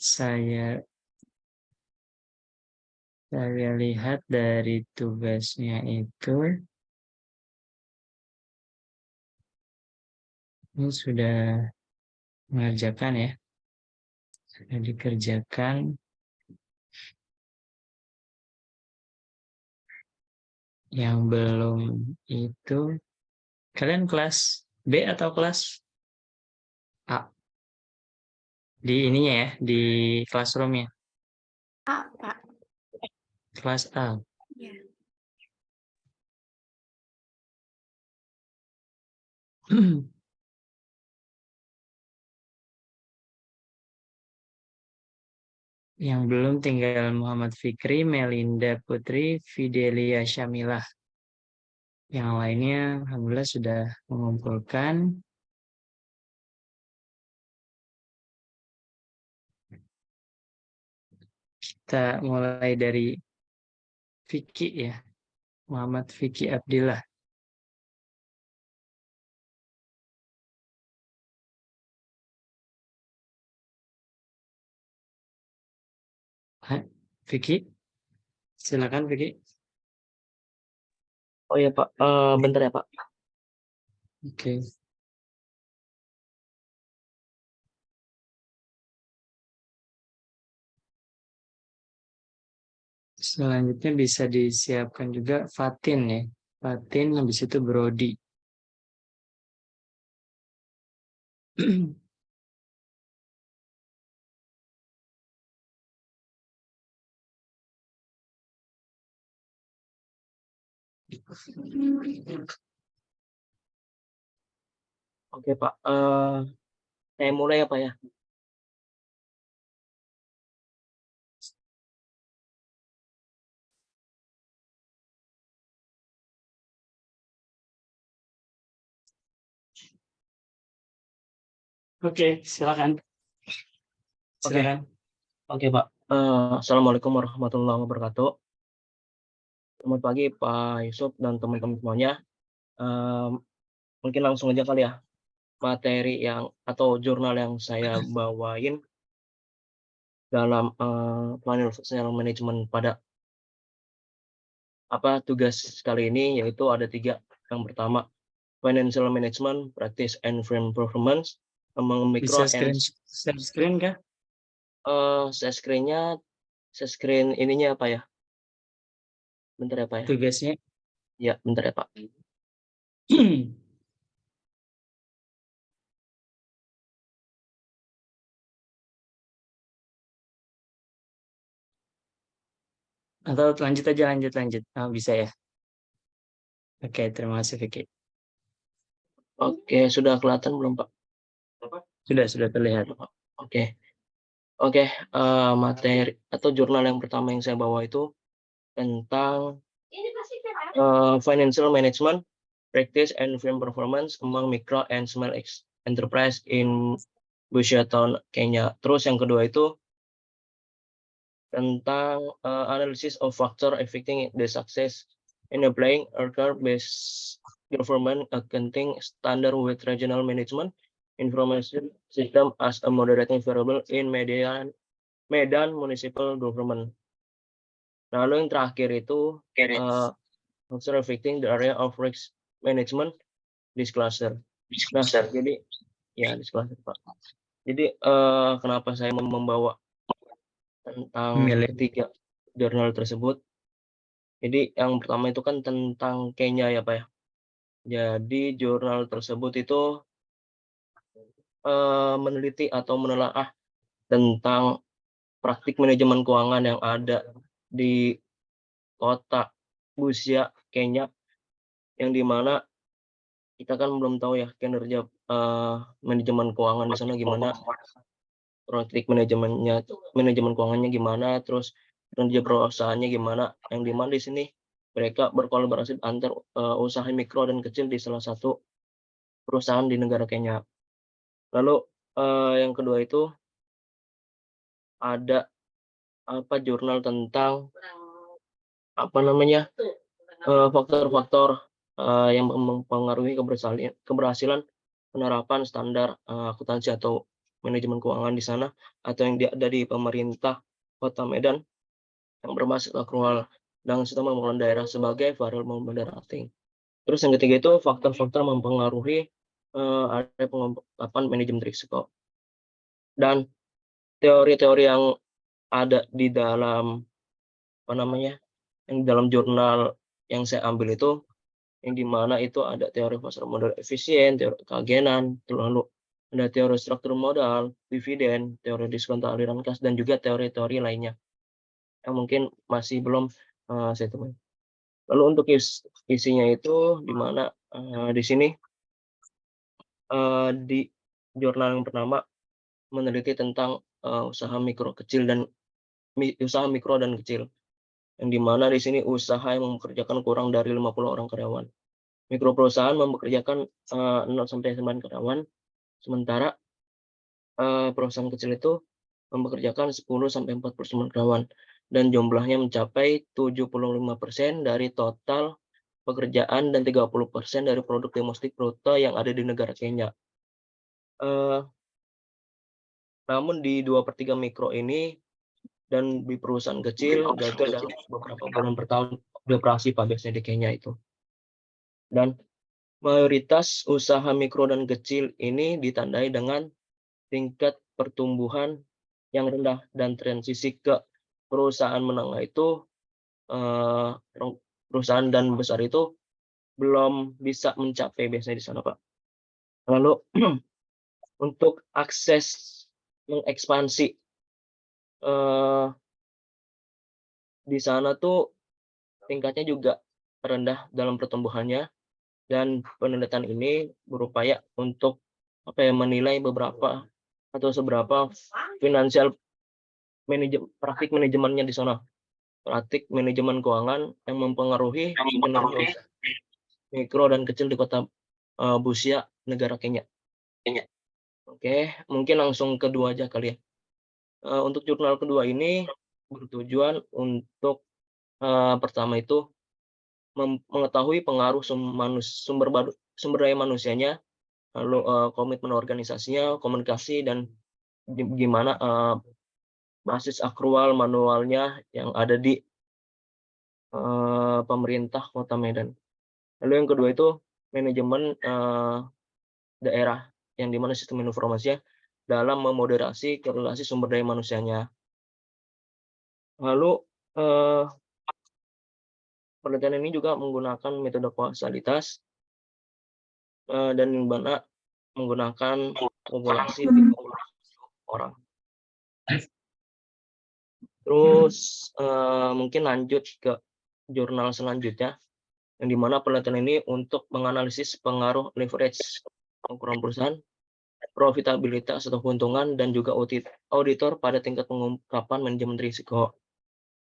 saya lihat dari tugasnya itu ini sudah mengerjakan ya, sudah dikerjakan. Yang belum itu, kalian kelas B atau kelas A? Di ininya ya, di classroom-nya. A, Pak. Kelas A. Ya. Yang belum tinggal Muhammad Fikri, Melinda Putri, Fidelia Syamilah. Yang lainnya alhamdulillah sudah mengumpulkan. Kita mulai dari Vicky ya, Muhammad Vicky Abdillah. Hai, Vicky, silakan Vicky. Oh ya Pak, bentar ya Pak. Oke. Selanjutnya bisa disiapkan juga Fatin ya. Fatin habis itu Brody. Oke Pak, saya mulai ya Pak ya. Oke, silakan. Silakan. Oke Pak. Assalamualaikum warahmatullahi wabarakatuh. Selamat pagi Pak Yusuf dan teman-teman semuanya. Mungkin langsung aja kali ya, materi yang atau jurnal yang saya bawain dalam financial management pada tugas kali ini, yaitu ada 3. Yang pertama, financial management practice and firm performance among micro Bisa share screen kah? saya screen ininya apa ya? Bentar ya Pak ya. Tugasnya. Ya, bentar ya Pak. Atau lanjut aja, lanjut. Oh, bisa ya. Oke, terima kasih Vicky. Oke, sudah kelihatan belum Pak? Sudah terlihat. Oke, materi atau jurnal yang pertama yang saya bawa itu tentang financial management practice and firm performance among micro and small enterprise in Busia Town, Kenya. Terus yang kedua itu tentang analysis of factor affecting the success in applying based government accounting standard with regional management information system as a moderating variable in Medan municipal government. Lalu yang terakhir itu factor affecting the area of risk management disclosure. Nah, jadi ya disclosure Pak. Jadi kenapa saya membawa tentang ketiga jurnal tersebut? Jadi yang pertama itu kan tentang Kenya ya Pak ya. Jadi jurnal tersebut itu meneliti atau menelaah tentang praktik manajemen keuangan yang ada di kota Busia, Kenya, yang dimana kita kan belum tahu ya kinerja manajemen keuangan di sana gimana, praktik manajemen keuangannya gimana, terus kinerja perusahaannya gimana, yang dimana di sini mereka berkolaborasi antar usaha mikro dan kecil di salah satu perusahaan di negara Kenya. Lalu yang kedua itu ada jurnal tentang faktor-faktor yang mempengaruhi keberhasilan penerapan standar akuntansi atau manajemen keuangan di sana, atau yang ada di pemerintah Kota Medan yang berbasis akrual dan sistem pembangunan daerah sebagai variabel moderating. Terus yang ketiga itu faktor-faktor mempengaruhi ada pengungkapan manajemen risiko. Dan teori-teori yang ada di dalam yang di dalam jurnal yang saya ambil itu, yang dimana itu ada teori pasar modal efisien, teori keagenan, lalu ada teori struktur modal, dividen, teori diskon aliran kas, dan juga teori-teori lainnya yang mungkin masih belum saya temui. Lalu untuk isinya itu dimana di sini di jurnal yang pertama meneliti tentang usaha mikro dan kecil, yang dimana di sini usaha yang mempekerjakan kurang dari 50 orang karyawan. Mikro perusahaan mempekerjakan 0 sampai 9 karyawan, sementara perusahaan kecil itu mempekerjakan 10 sampai 49 karyawan, dan jumlahnya mencapai 75% dari total pekerjaan dan 30% dari produk domestik bruto yang ada di negara Kenya. Namun di 2/3 mikro ini dan di perusahaan kecil gagal dalam beberapa bulan per tahun beroperasi Pak, biasanya di Kenya itu. Dan mayoritas usaha mikro dan kecil ini ditandai dengan tingkat pertumbuhan yang rendah, dan transisi ke perusahaan menengah itu perusahaan dan besar itu belum bisa mencapai biasanya di sana, Pak. Lalu untuk akses mengekspansi di sana tuh tingkatnya juga rendah dalam pertumbuhannya, dan penelitian ini berupaya untuk menilai beberapa atau seberapa finansial praktik manajemennya di sana, praktik manajemen keuangan yang mempengaruhi kinerja mikro dan kecil di kota Busia, negara Kenya. Oke, mungkin langsung kedua aja kali ya. Untuk jurnal kedua ini bertujuan untuk pertama itu mengetahui pengaruh sumber daya manusianya, lalu komitmen organisasinya, komunikasi, dan gimana basis akrual manualnya yang ada di pemerintah Kota Medan. Lalu yang kedua itu manajemen daerah, yang dimana sistem informasinya dalam memoderasi korelasi sumber daya manusianya. Lalu penelitian ini juga menggunakan metode kausalitas dan dimana menggunakan populasi orang. Terus mungkin lanjut ke jurnal selanjutnya, yang dimana penelitian ini untuk menganalisis pengaruh leverage ukuran perusahaan, profitabilitas atau keuntungan, dan juga auditor pada tingkat pengungkapan manajemen risiko.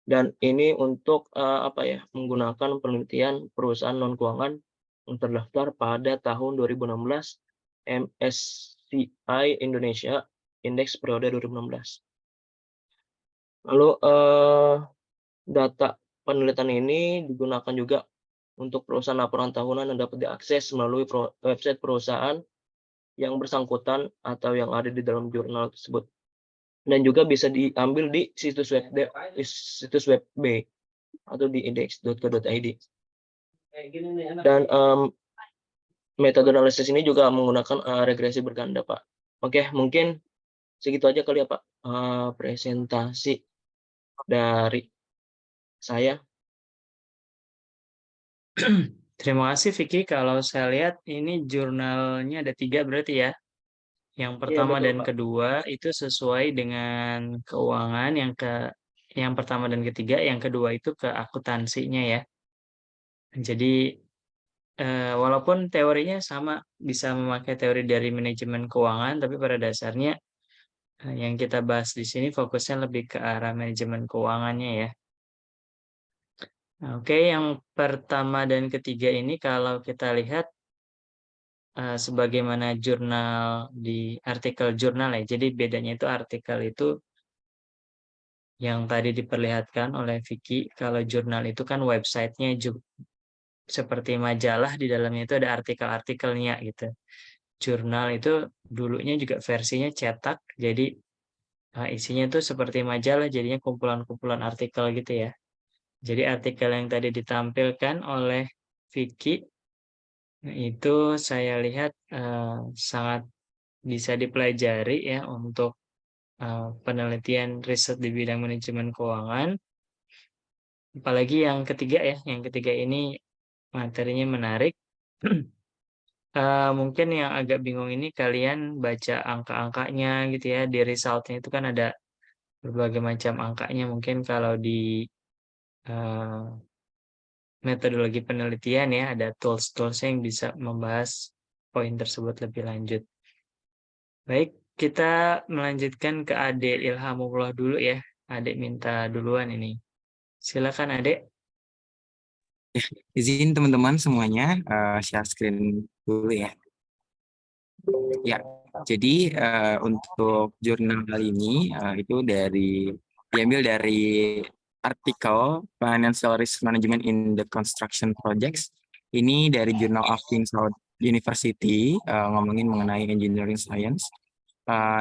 Dan ini untuk menggunakan penelitian perusahaan non keuangan yang terdaftar pada tahun 2016 MSCI Indonesia Indeks periode 2016. Lalu data penelitian ini digunakan juga untuk perusahaan laporan tahunan yang dapat diakses melalui website perusahaan yang bersangkutan atau yang ada di dalam jurnal tersebut, dan juga bisa diambil di situs web B atau di index.co.id. Dan metode analisis ini juga menggunakan regresi berganda, Pak. Oke, mungkin segitu aja kali ya, Pak, presentasi dari saya. Terima kasih Vicky. Kalau saya lihat ini jurnalnya ada 3 berarti ya. Yang pertama betul, dan Pak. kedua itu sesuai dengan keuangan, yang pertama dan ketiga, yang kedua itu ke akuntansinya ya. Jadi walaupun teorinya sama, bisa memakai teori dari manajemen keuangan, tapi pada dasarnya yang kita bahas di sini fokusnya lebih ke arah manajemen keuangannya ya. Oke, yang pertama dan ketiga ini kalau kita lihat sebagaimana jurnal di artikel jurnal ya. Jadi bedanya itu artikel itu yang tadi diperlihatkan oleh Vicky, kalau jurnal itu kan websitenya juga seperti majalah, di dalamnya itu ada artikel-artikelnya gitu. jurnal itu dulunya juga versinya cetak, jadi isinya tuh seperti majalah, jadinya kumpulan-kumpulan artikel gitu ya. Jadi artikel yang tadi ditampilkan oleh Vicky, itu saya lihat, sangat bisa dipelajari ya untuk, penelitian riset di bidang manajemen keuangan. Apalagi yang ketiga ya, yang ketiga ini materinya menarik. Mungkin yang agak bingung ini kalian baca angka-angkanya gitu ya, di result-nya itu kan ada berbagai macam angkanya. Mungkin kalau di, eee, metodologi penelitian ya, ada tools-tools yang bisa membahas poin tersebut lebih lanjut. Baik, kita melanjutkan ke Adik Ilhamullah dulu ya. Adik minta duluan ini. Silakan Adik. Izin teman-teman semuanya share screen dulu ya. Ya, jadi untuk jurnal kali ini itu diambil dari artikel Financial Risk Management in the Construction Projects. Ini dari Journal of King's University ngomongin mengenai engineering science.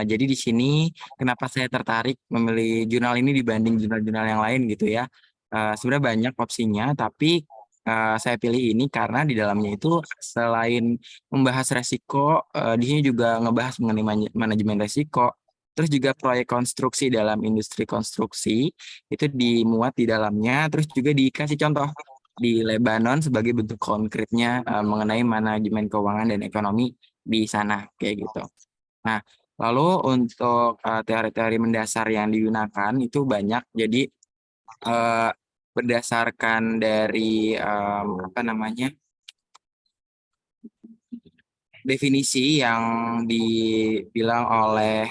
Jadi di sini kenapa saya tertarik memilih jurnal ini dibanding jurnal-jurnal yang lain gitu ya. Sebenarnya banyak opsinya, tapi saya pilih ini karena di dalamnya itu selain membahas resiko, di sini juga ngebahas mengenai manajemen resiko. Terus juga proyek konstruksi dalam industri konstruksi itu dimuat di dalamnya. Terus juga dikasih contoh di Lebanon sebagai bentuk konkretnya mengenai manajemen keuangan dan ekonomi di sana kayak gitu. Nah, lalu untuk teori-teori mendasar yang digunakan itu banyak. Jadi berdasarkan dari definisi yang dibilang oleh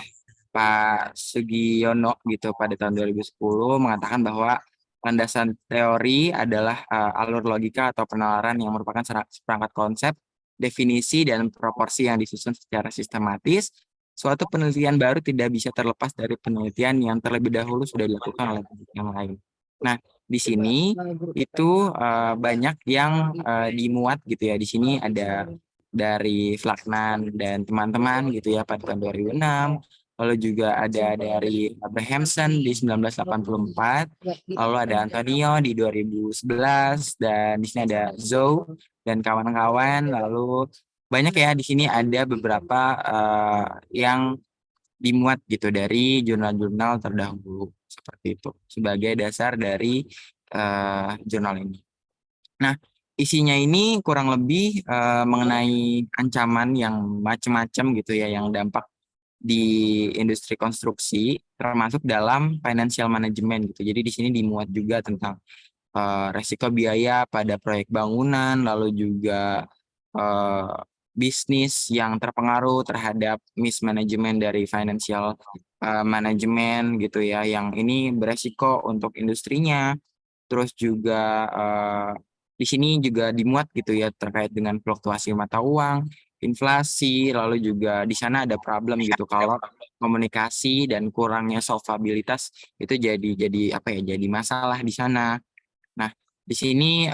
Pak Sugiono gitu pada tahun 2010 mengatakan bahwa landasan teori adalah alur logika atau penalaran yang merupakan seperangkat konsep, definisi, dan proporsi yang disusun secara sistematis. Suatu penelitian baru tidak bisa terlepas dari penelitian yang terlebih dahulu sudah dilakukan oleh penelitian yang lain. Nah, di sini itu banyak yang dimuat gitu ya. Di sini ada dari Flaknan dan teman-teman gitu ya pada tahun 2006. Lalu juga ada dari Abrahamson di 1984. Lalu ada Antonio di 2011 dan di sini ada Zhou dan kawan-kawan. Lalu banyak ya di sini ada beberapa yang dimuat gitu dari jurnal-jurnal terdahulu seperti itu sebagai dasar dari jurnal ini. Nah, isinya ini kurang lebih mengenai ancaman yang macam-macam gitu ya, yang dampak di industri konstruksi, termasuk dalam financial management gitu. Jadi di sini dimuat juga tentang resiko biaya pada proyek bangunan, lalu juga bisnis yang terpengaruh terhadap mismanagement dari financial management gitu ya, yang ini beresiko untuk industrinya. Terus juga di sini juga dimuat gitu ya terkait dengan fluktuasi mata uang, inflasi, lalu juga di sana ada problem gitu kalau komunikasi dan kurangnya solvabilitas itu jadi apa ya, jadi masalah di sana. Nah, di sini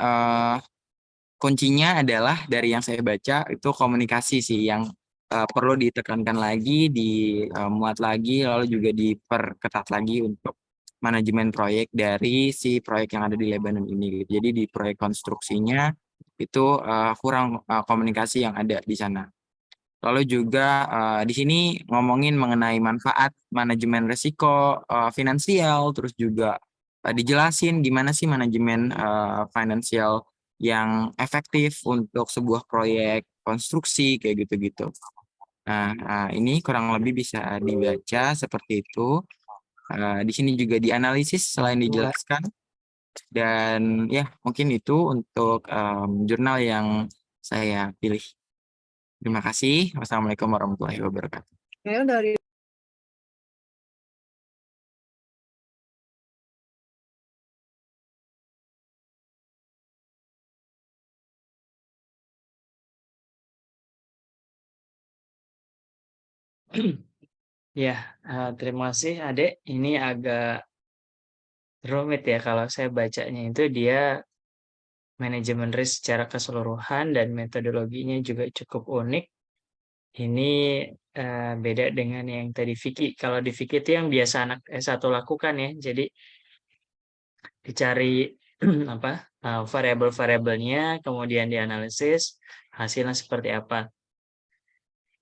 kuncinya adalah dari yang saya baca itu komunikasi sih yang perlu ditekankan lagi, dimuat lagi, lalu juga diperketat lagi untuk manajemen proyek dari si proyek yang ada di Lebanon ini. Jadi di proyek konstruksinya itu kurang komunikasi yang ada di sana. Lalu juga di sini ngomongin mengenai manfaat manajemen risiko finansial, terus juga dijelasin gimana sih manajemen finansial yang efektif untuk sebuah proyek konstruksi kayak gitu-gitu. Nah, ini kurang lebih bisa dibaca seperti itu. Di sini juga dianalisis selain dijelaskan. Dan ya mungkin itu untuk jurnal yang saya pilih. Terima kasih. Wassalamualaikum warahmatullahi wabarakatuh. Ya, terima kasih Adek. Ini agak rumit ya kalau saya bacanya itu dia manajemen risk secara keseluruhan dan metodologinya juga cukup unik. Ini beda dengan yang tadi Vicky. Kalau di Vicky itu yang biasa anak S1 lakukan ya. Jadi dicari apa variabel-variabelnya, kemudian dianalisis hasilnya seperti apa.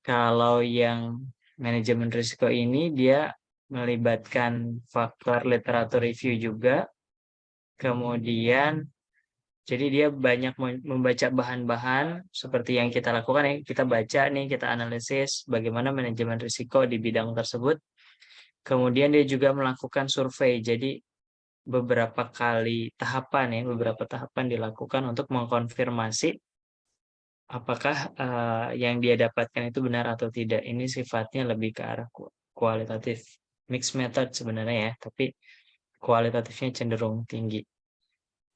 Kalau yang manajemen risiko ini dia melibatkan faktor literatur review juga, kemudian jadi dia banyak membaca bahan-bahan seperti yang kita lakukan ya, kita baca nih, kita analisis bagaimana manajemen risiko di bidang tersebut. Kemudian dia juga melakukan survei. Jadi beberapa tahapan dilakukan untuk mengkonfirmasi apakah yang dia dapatkan itu benar atau tidak. Ini sifatnya lebih ke arah kualitatif, mixed method sebenarnya ya, tapi kualitatifnya cenderung tinggi.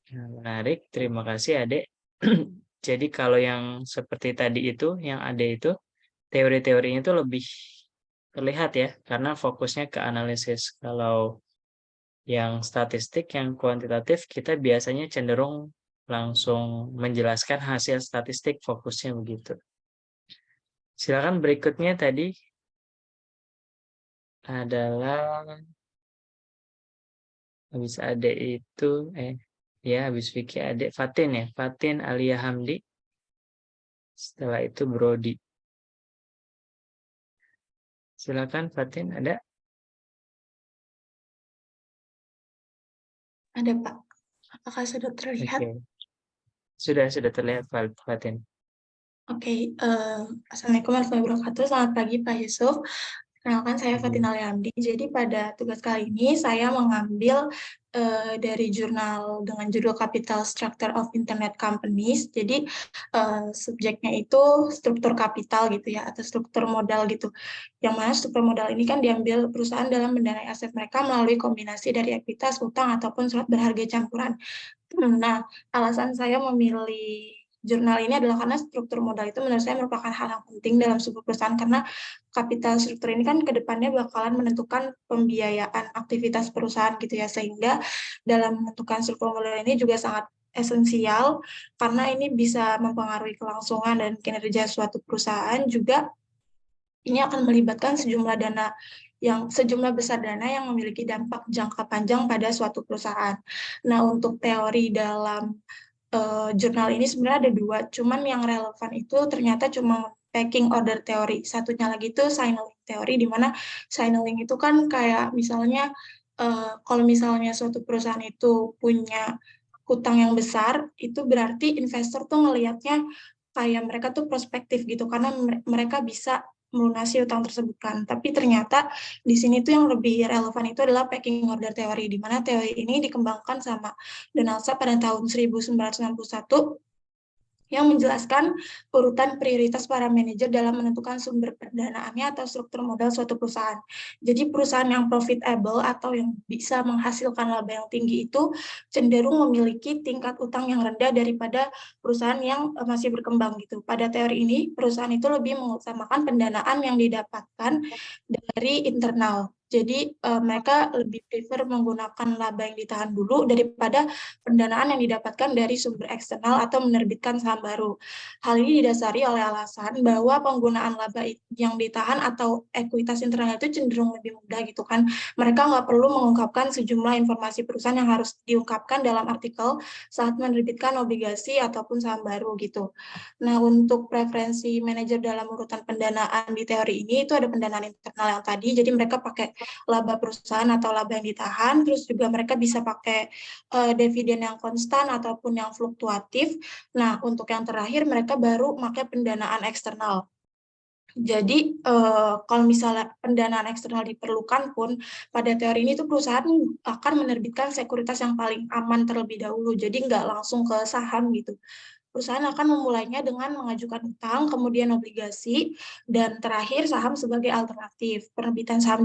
Nah, menarik, terima kasih Adek. Jadi kalau yang seperti tadi itu, yang ada itu, teori-teorinya itu lebih terlihat ya, karena fokusnya ke analisis. Kalau yang statistik, yang kuantitatif, kita biasanya cenderung langsung menjelaskan hasil statistik, fokusnya begitu. Silakan berikutnya tadi adalah habis Adek itu, habis Vicky Adek Fatin ya, Fatin Alia Hamdi. Setelah itu Brody. Silakan Fatin, ada? Ada Pak. Apakah sudah terlihat? Oke. Sudah terlihat Fatin. Oke, Assalamualaikum warahmatullahi wabarakatuh. Selamat pagi Pak Yusuf. Perkenalkan saya Fatin Aliamdi. Jadi pada tugas kali ini saya mengambil dari jurnal dengan judul Capital Structure of Internet Companies. Jadi subjeknya itu struktur kapital gitu ya, atau struktur modal gitu. Yang mana struktur modal ini kan diambil perusahaan dalam mendanai aset mereka melalui kombinasi dari ekuitas, utang, ataupun surat berharga campuran. Nah, alasan saya memilih jurnal ini adalah karena struktur modal itu menurut saya merupakan hal yang penting dalam sebuah perusahaan, karena kapital struktur ini kan ke depannya bakalan menentukan pembiayaan aktivitas perusahaan gitu ya, sehingga dalam menentukan struktur modal ini juga sangat esensial karena ini bisa mempengaruhi kelangsungan dan kinerja suatu perusahaan. Juga ini akan melibatkan sejumlah besar dana yang memiliki dampak jangka panjang pada suatu perusahaan. Nah, untuk teori dalam jurnal ini sebenarnya ada 2, cuman yang relevan itu ternyata cuma pecking order teori. Satunya lagi itu signaling teori, di mana signaling itu kan kayak misalnya kalau misalnya suatu perusahaan itu punya hutang yang besar, itu berarti investor tuh ngelihatnya kayak mereka tuh prospektif gitu, karena mereka bisa melunasi utang tersebut kan. Tapi ternyata di sini tuh yang lebih relevan itu adalah pecking order teori, di mana teori ini dikembangkan sama Donaldson pada tahun 1961 yang menjelaskan urutan prioritas para manajer dalam menentukan sumber pendanaannya atau struktur modal suatu perusahaan. Jadi perusahaan yang profitable atau yang bisa menghasilkan laba yang tinggi itu cenderung memiliki tingkat utang yang rendah daripada perusahaan yang masih berkembang gitu. Pada teori ini, perusahaan itu lebih mengutamakan pendanaan yang didapatkan dari internal. Jadi mereka lebih prefer menggunakan laba yang ditahan dulu daripada pendanaan yang didapatkan dari sumber eksternal atau menerbitkan saham baru. Hal ini didasari oleh alasan bahwa penggunaan laba yang ditahan atau ekuitas internal itu cenderung lebih mudah gitu kan. Mereka nggak perlu mengungkapkan sejumlah informasi perusahaan yang harus diungkapkan dalam artikel saat menerbitkan obligasi ataupun saham baru gitu. Nah, untuk preferensi manajer dalam urutan pendanaan di teori ini itu ada pendanaan internal yang tadi, jadi mereka pakai laba perusahaan atau laba yang ditahan, terus juga mereka bisa pakai dividen yang konstan ataupun yang fluktuatif. Nah, untuk yang terakhir mereka baru pakai pendanaan eksternal. Jadi kalau misalnya pendanaan eksternal diperlukan pun, pada teori ini tuh perusahaan akan menerbitkan sekuritas yang paling aman terlebih dahulu, jadi nggak langsung ke saham gitu. Perusahaan akan memulainya dengan mengajukan utang, kemudian obligasi, dan terakhir saham sebagai alternatif. Penerbitan saham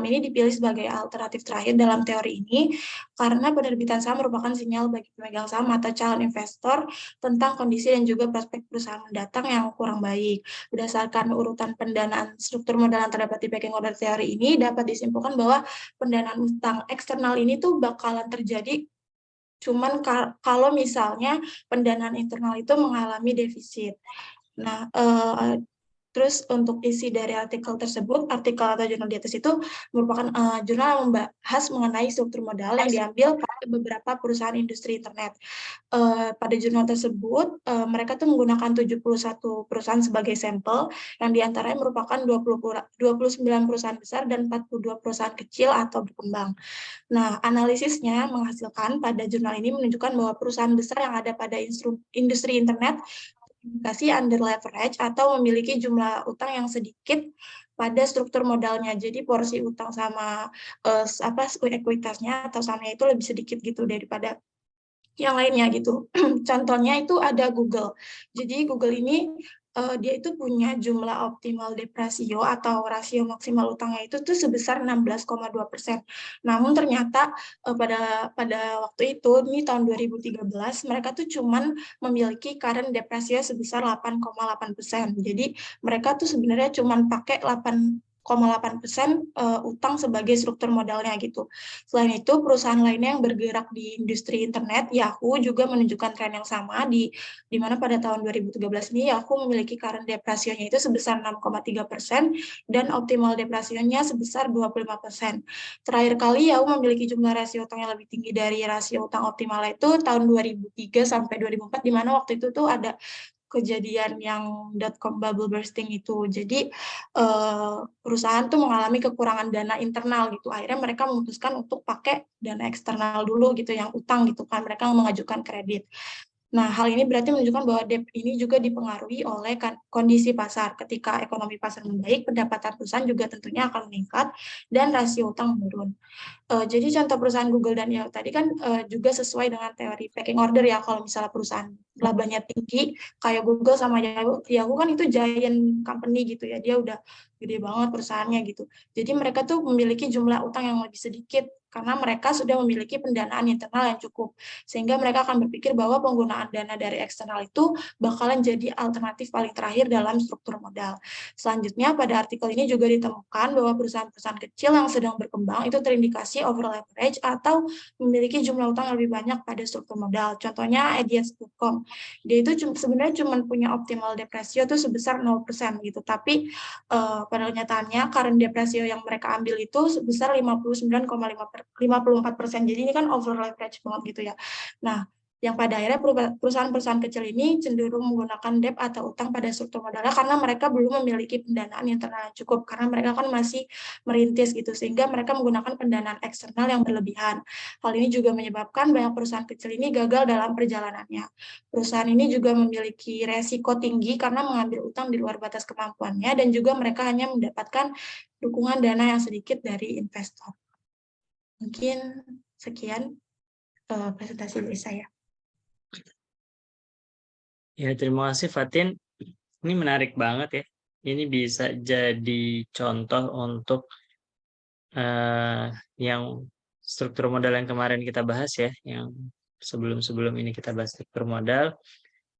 ini dipilih sebagai alternatif terakhir dalam teori ini karena penerbitan saham merupakan sinyal bagi pemegang saham atau calon investor tentang kondisi dan juga prospek perusahaan mendatang yang kurang baik. Berdasarkan urutan pendanaan struktur modal yang terdapat di pecking order teori ini, dapat disimpulkan bahwa pendanaan utang eksternal ini tuh bakalan terjadi cuman kalau misalnya pendanaan internal itu mengalami defisit. Nah, Terus untuk isi dari artikel tersebut, artikel atau jurnal di atas itu merupakan jurnal yang membahas mengenai struktur modal yang diambil pada beberapa perusahaan industri internet. Pada jurnal tersebut, mereka tuh menggunakan 71 perusahaan sebagai sampel, yang diantaranya merupakan 29 perusahaan besar dan 42 perusahaan kecil atau berkembang. Nah, analisisnya menghasilkan pada jurnal ini menunjukkan bahwa perusahaan besar yang ada pada industri internet indikasi under leverage atau memiliki jumlah utang yang sedikit pada struktur modalnya. Jadi porsi utang sama ekuitasnya atau sahamnya itu lebih sedikit gitu daripada yang lainnya gitu. Contohnya itu ada Google. Jadi Google ini dia itu punya jumlah optimal debt ratio atau rasio maksimal utangnya itu tuh sebesar 16,2%. Namun ternyata pada waktu itu, ini tahun 2013, mereka tuh cuman memiliki current debt ratio sebesar 8,8%. Jadi mereka tuh sebenarnya cuman pakai 8,8% utang sebagai struktur modalnya gitu. Selain itu, perusahaan lainnya yang bergerak di industri internet, Yahoo juga menunjukkan tren yang sama di mana pada tahun 2013 ini Yahoo memiliki current debt ratio-nya itu sebesar 6,3% dan optimal debt ratio-nya sebesar 25%. Terakhir kali Yahoo memiliki jumlah rasio utang yang lebih tinggi dari rasio utang optimal itu tahun 2003 sampai 2004, di mana waktu itu tuh ada kejadian yang .com bubble bursting itu. Jadi perusahaan tuh mengalami kekurangan dana internal gitu. Akhirnya mereka memutuskan untuk pakai dana eksternal dulu gitu, yang utang gitu kan. Mereka mengajukan kredit. Nah, hal ini berarti menunjukkan bahwa debt ini juga dipengaruhi oleh kondisi pasar. Ketika ekonomi pasar membaik, pendapatan perusahaan juga tentunya akan meningkat dan rasio utang menurun. Jadi contoh perusahaan Google dan Yahoo tadi kan juga sesuai dengan teori pecking order ya. Kalau misalnya perusahaan labanya tinggi, kayak Google sama Yahoo kan itu giant company gitu ya. Dia udah gede banget perusahaannya gitu. Jadi mereka tuh memiliki jumlah utang yang lebih sedikit karena mereka sudah memiliki pendanaan internal yang cukup. Sehingga mereka akan berpikir bahwa penggunaan dana dari eksternal itu bakalan jadi alternatif paling terakhir dalam struktur modal. Selanjutnya, pada artikel ini juga ditemukan bahwa perusahaan-perusahaan kecil yang sedang berkembang itu terindikasi over leverage atau memiliki jumlah utang yang lebih banyak pada struktur modal. Contohnya Edias.com. Dia itu sebenarnya cuma punya optimal debt ratio itu sebesar 0% gitu. Tapi pada kenyataannya current debt ratio yang mereka ambil itu sebesar 59,54%. Jadi ini kan over leverage banget gitu ya. Nah, yang pada akhirnya perusahaan-perusahaan kecil ini cenderung menggunakan debt atau utang pada struktur modalnya karena mereka belum memiliki pendanaan internal yang cukup, karena mereka kan masih merintis gitu, sehingga mereka menggunakan pendanaan eksternal yang berlebihan. Hal ini juga menyebabkan banyak perusahaan kecil ini gagal dalam perjalanannya. Perusahaan ini juga memiliki resiko tinggi karena mengambil utang di luar batas kemampuannya, dan juga mereka hanya mendapatkan dukungan dana yang sedikit dari investor. Mungkin sekian presentasi dari saya. Ya, terima kasih Fatin. Ini menarik banget ya. Ini bisa jadi contoh untuk yang struktur modal yang kemarin kita bahas ya, yang sebelum ini kita bahas struktur modal.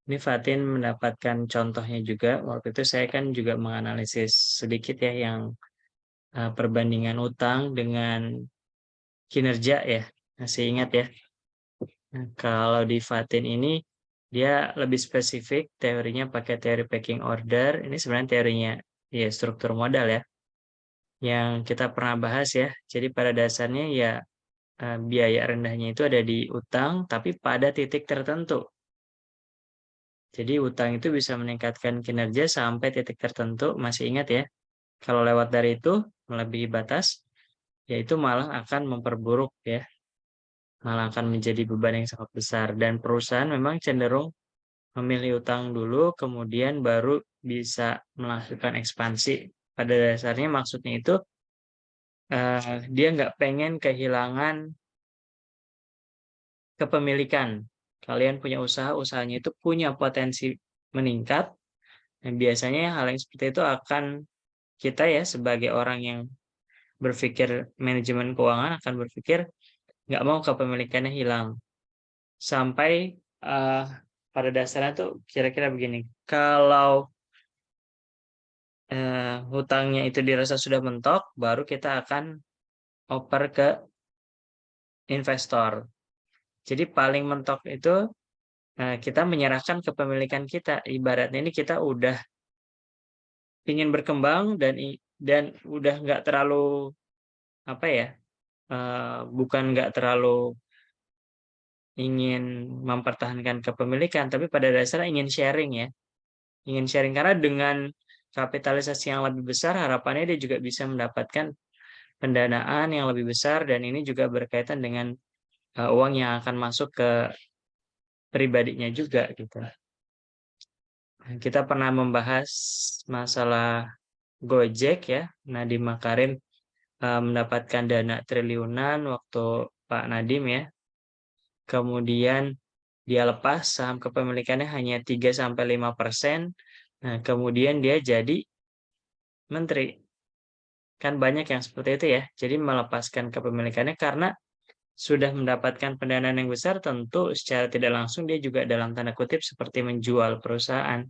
Ini Fatin mendapatkan contohnya juga. Waktu itu saya kan juga menganalisis sedikit ya yang perbandingan utang dengan kinerja ya. Masih ingat ya. Nah, kalau di Fatin ini dia lebih spesifik, teorinya pakai teori pecking order. Ini sebenarnya teorinya ya struktur modal ya, yang kita pernah bahas ya. Jadi pada dasarnya ya biaya rendahnya itu ada di utang, tapi pada titik tertentu. Jadi utang itu bisa meningkatkan kinerja sampai titik tertentu. Masih ingat ya? Kalau lewat dari itu, melebihi batas, yaitu malah akan memperburuk ya. Malah akan menjadi beban yang sangat besar. Dan perusahaan memang cenderung memilih utang dulu, kemudian baru bisa melakukan ekspansi. Pada dasarnya maksudnya itu dia nggak pengen kehilangan kepemilikan. Kalian punya usaha, usahanya itu punya potensi meningkat. Dan biasanya hal yang seperti itu akan kita ya sebagai orang yang berpikir manajemen keuangan akan berpikir nggak mau kepemilikannya hilang. Sampai pada dasarnya tuh kira-kira begini, kalau hutangnya itu dirasa sudah mentok, baru kita akan oper ke investor. Jadi paling mentok itu kita menyerahkan kepemilikan kita. Ibaratnya ini kita udah ingin berkembang dan udah nggak terlalu apa ya, bukan nggak terlalu ingin mempertahankan kepemilikan, tapi pada dasarnya ingin sharing ya. Ingin sharing karena dengan kapitalisasi yang lebih besar, harapannya dia juga bisa mendapatkan pendanaan yang lebih besar dan ini juga berkaitan dengan uang yang akan masuk ke pribadinya juga gitu. Kita pernah membahas masalah Gojek ya, Nadiem Makarim mendapatkan dana triliunan waktu Pak Nadiem ya. Kemudian dia lepas saham kepemilikannya hanya 3-5%. Nah, kemudian dia jadi menteri. Kan banyak yang seperti itu ya. Jadi melepaskan kepemilikannya karena sudah mendapatkan pendanaan yang besar, tentu secara tidak langsung dia juga dalam tanda kutip seperti menjual perusahaan.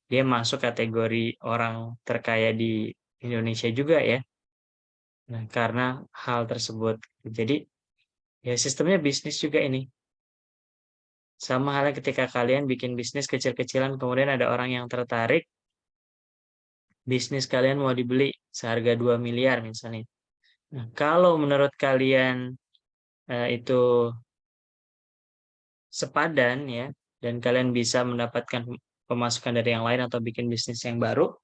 Dia masuk kategori orang terkaya di Indonesia juga ya. Nah, karena hal tersebut. Jadi ya sistemnya bisnis juga ini. Sama halnya ketika kalian bikin bisnis kecil-kecilan, kemudian ada orang yang tertarik, bisnis kalian mau dibeli seharga 2 miliar misalnya. Nah, kalau menurut kalian itu sepadan ya, dan kalian bisa mendapatkan pemasukan dari yang lain atau bikin bisnis yang baru,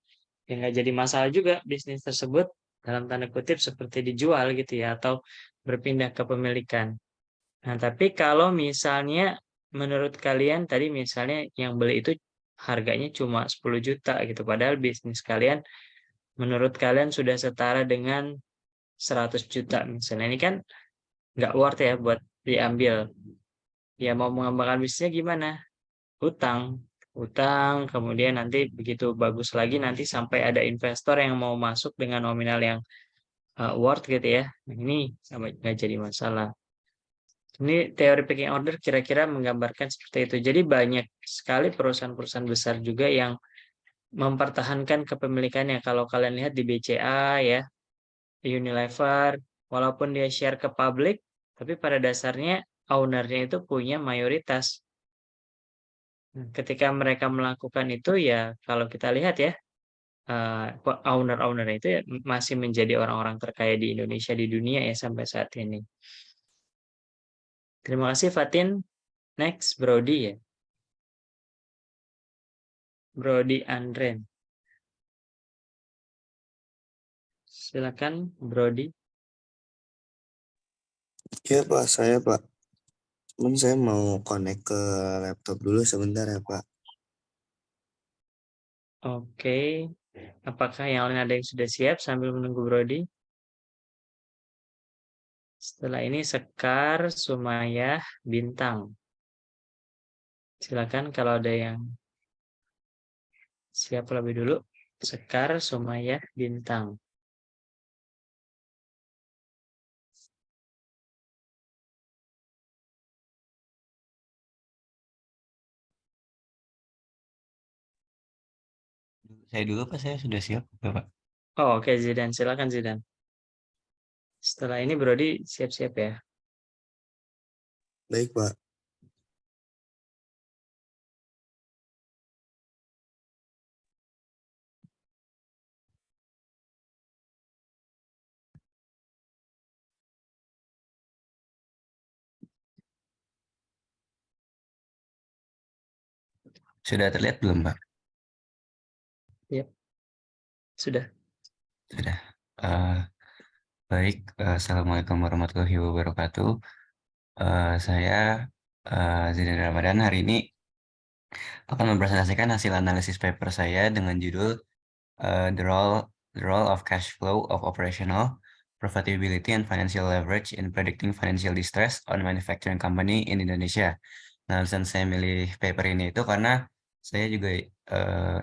ya nggak jadi masalah juga bisnis tersebut dalam tanda kutip seperti dijual gitu ya, atau berpindah kepemilikan. Nah, tapi kalau misalnya menurut kalian tadi misalnya yang beli itu harganya cuma 10 juta gitu, padahal bisnis kalian menurut kalian sudah setara dengan 100 juta misalnya, ini kan nggak worth ya buat diambil. Ya mau mengembangkan bisnisnya gimana? Utang. Utang, kemudian nanti begitu bagus lagi nanti sampai ada investor yang mau masuk dengan nominal yang worth gitu ya. Nah, ini nggak jadi masalah. Ini teori picking order kira-kira menggambarkan seperti itu. Jadi banyak sekali perusahaan-perusahaan besar juga yang mempertahankan kepemilikannya. Kalau kalian lihat di BCA ya, di Unilever, walaupun dia share ke publik, tapi pada dasarnya ownernya itu punya mayoritas. Nah, ketika mereka melakukan itu ya, kalau kita lihat ya, owner-owner itu ya masih menjadi orang-orang terkaya di Indonesia, di dunia ya sampai saat ini. Terima kasih Fatin. Next, Brody ya. Brody Andren. Silakan Brody. Ya Pak, saya Pak. Cuman saya mau connect ke laptop dulu sebentar ya Pak. Oke. Apakah yang lain ada yang sudah siap sambil menunggu Brody? Setelah ini Sekar, Sumayah, Bintang. Silakan kalau ada yang siap lebih dulu. Sekar, Sumayah, Bintang. Saya dulu Pak, saya sudah siap Bapak. Oh, oke Zidan, silakan Zidan. Setelah ini Brody siap-siap ya. Baik Pak. Sudah terlihat belum Pak? Sudah. Sudah. Baik, Assalamualaikum warahmatullahi wabarakatuh. Saya Zidan Ramadan hari ini akan mempresentasikan hasil analisis paper saya dengan judul The role of cash flow of operational profitability and financial leverage in predicting financial distress on manufacturing company in Indonesia. Nah, alasan saya milih paper ini itu karena saya juga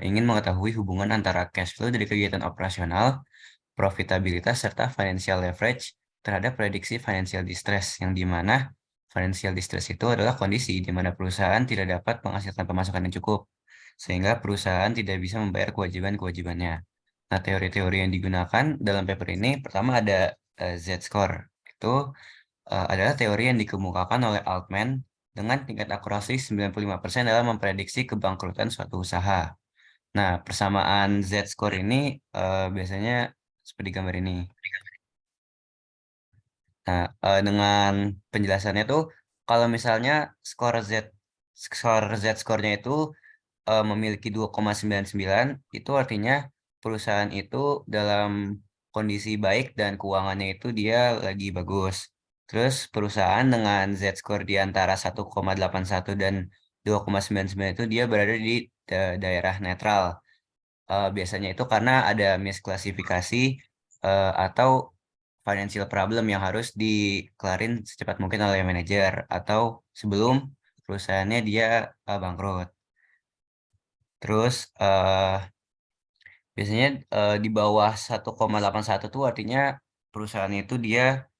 ingin mengetahui hubungan antara cash flow dari kegiatan operasional, profitabilitas, serta financial leverage terhadap prediksi financial distress, yang dimana financial distress itu adalah kondisi di mana perusahaan tidak dapat menghasilkan pemasukan yang cukup, sehingga perusahaan tidak bisa membayar kewajiban-kewajibannya. Nah, teori-teori yang digunakan dalam paper ini, pertama ada Z-score. Itu adalah teori yang dikemukakan oleh Altman dengan tingkat akurasi 95% dalam memprediksi kebangkrutan suatu usaha. Nah, persamaan Z-score ini biasanya seperti gambar ini. Nah, dengan penjelasannya tuh kalau misalnya skor Z-score-nya itu memiliki 2,99, itu artinya perusahaan itu dalam kondisi baik dan keuangannya itu dia lagi bagus. Terus perusahaan dengan Z-score di antara 1,81 dan 2,99 itu dia berada di daerah netral. Biasanya itu karena ada misklasifikasi atau financial problem yang harus dikelarin secepat mungkin oleh manajer atau sebelum perusahaannya dia bangkrut. Terus biasanya di bawah 1,81 tuh artinya perusahaan itu dia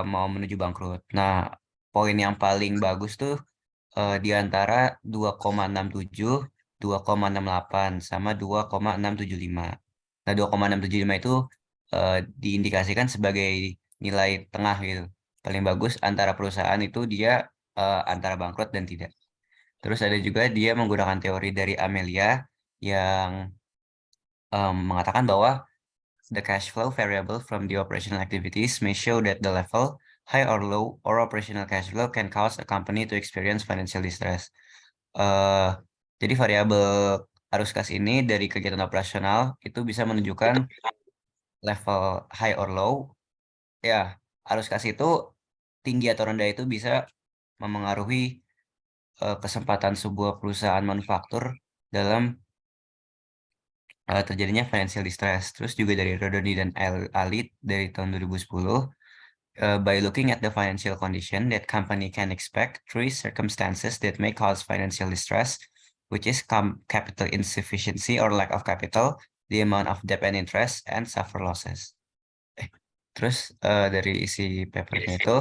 mau menuju bangkrut. Nah, poin yang paling bagus tuh di antara 2,67, 2,68 sama 2,675. Nah, 2,675 itu diindikasikan sebagai nilai tengah gitu. Paling bagus antara perusahaan itu dia antara bangkrut dan tidak. Terus ada juga dia menggunakan teori dari Amelia yang mengatakan bahwa the cash flow variable from the operational activities may show that the level, high or low, or operational cash flow can cause a company to experience financial distress. Eh, jadi variabel arus kas ini dari kegiatan operasional itu bisa menunjukkan level high or low. Ya, arus kas itu tinggi atau rendah itu bisa memengaruhi kesempatan sebuah perusahaan manufaktur dalam terjadinya financial distress. Terus juga dari Rodoni dan Alit dari tahun 2010, by looking at the financial condition that company can expect, three circumstances that may cause financial distress, which is capital insufficiency or lack of capital, the amount of debt and interest, and suffer losses. Terus dari isi papernya itu,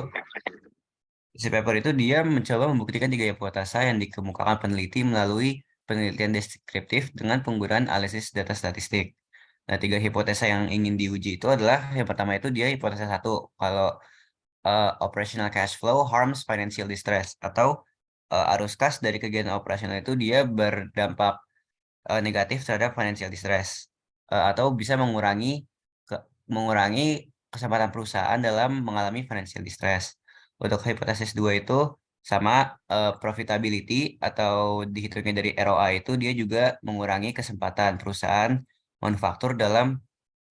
isi paper itu dia mencoba membuktikan 3 hipotesa yang dikemukakan peneliti melalui penelitian deskriptif dengan penggunaan analisis data statistik. Nah, 3 hipotesa yang ingin diuji itu adalah yang pertama itu dia hipotesa 1, kalau operational cash flow harms financial distress, atau arus kas dari kegiatan operasional itu dia berdampak negatif terhadap financial distress, atau bisa mengurangi kesempatan perusahaan dalam mengalami financial distress. Untuk hipotesis 2 itu sama profitability atau dihitungnya dari ROI itu dia juga mengurangi kesempatan perusahaan manufaktur dalam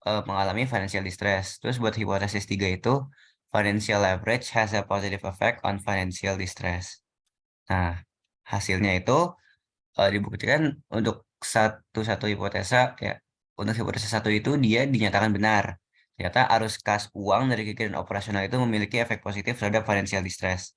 mengalami financial distress. Terus buat hipotesis 3 itu financial leverage has a positive effect on financial distress. Nah, hasilnya itu dibuktikan untuk satu hipotesa ya. Untuk hipotesa 1 itu dia dinyatakan benar. Ternyata arus kas uang dari kegiatan operasional itu memiliki efek positif terhadap financial distress.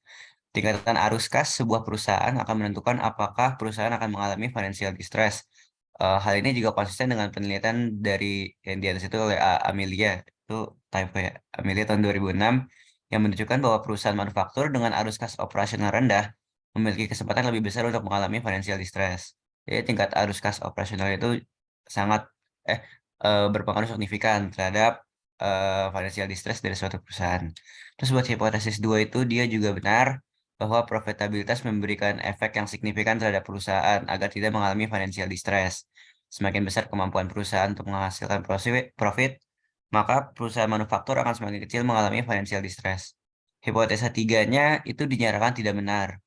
Tingkatan arus kas sebuah perusahaan akan menentukan apakah perusahaan akan mengalami financial distress. Hal ini juga konsisten dengan penelitian dari yang di atas itu oleh Amelia, itu typo ya, Amelia tahun 2006, yang menunjukkan bahwa perusahaan manufaktur dengan arus kas operasional rendah memiliki kesempatan lebih besar untuk mengalami financial distress. Jadi tingkat arus kas operasional itu sangat berpengaruh signifikan terhadap financial distress dari suatu perusahaan. Terus buat hipotesis 2 itu dia juga benar bahwa profitabilitas memberikan efek yang signifikan terhadap perusahaan agar tidak mengalami financial distress. Semakin besar kemampuan perusahaan untuk menghasilkan profit, maka perusahaan manufaktur akan semakin kecil mengalami financial distress. Hipotesa 3-nya itu dinyatakan tidak benar,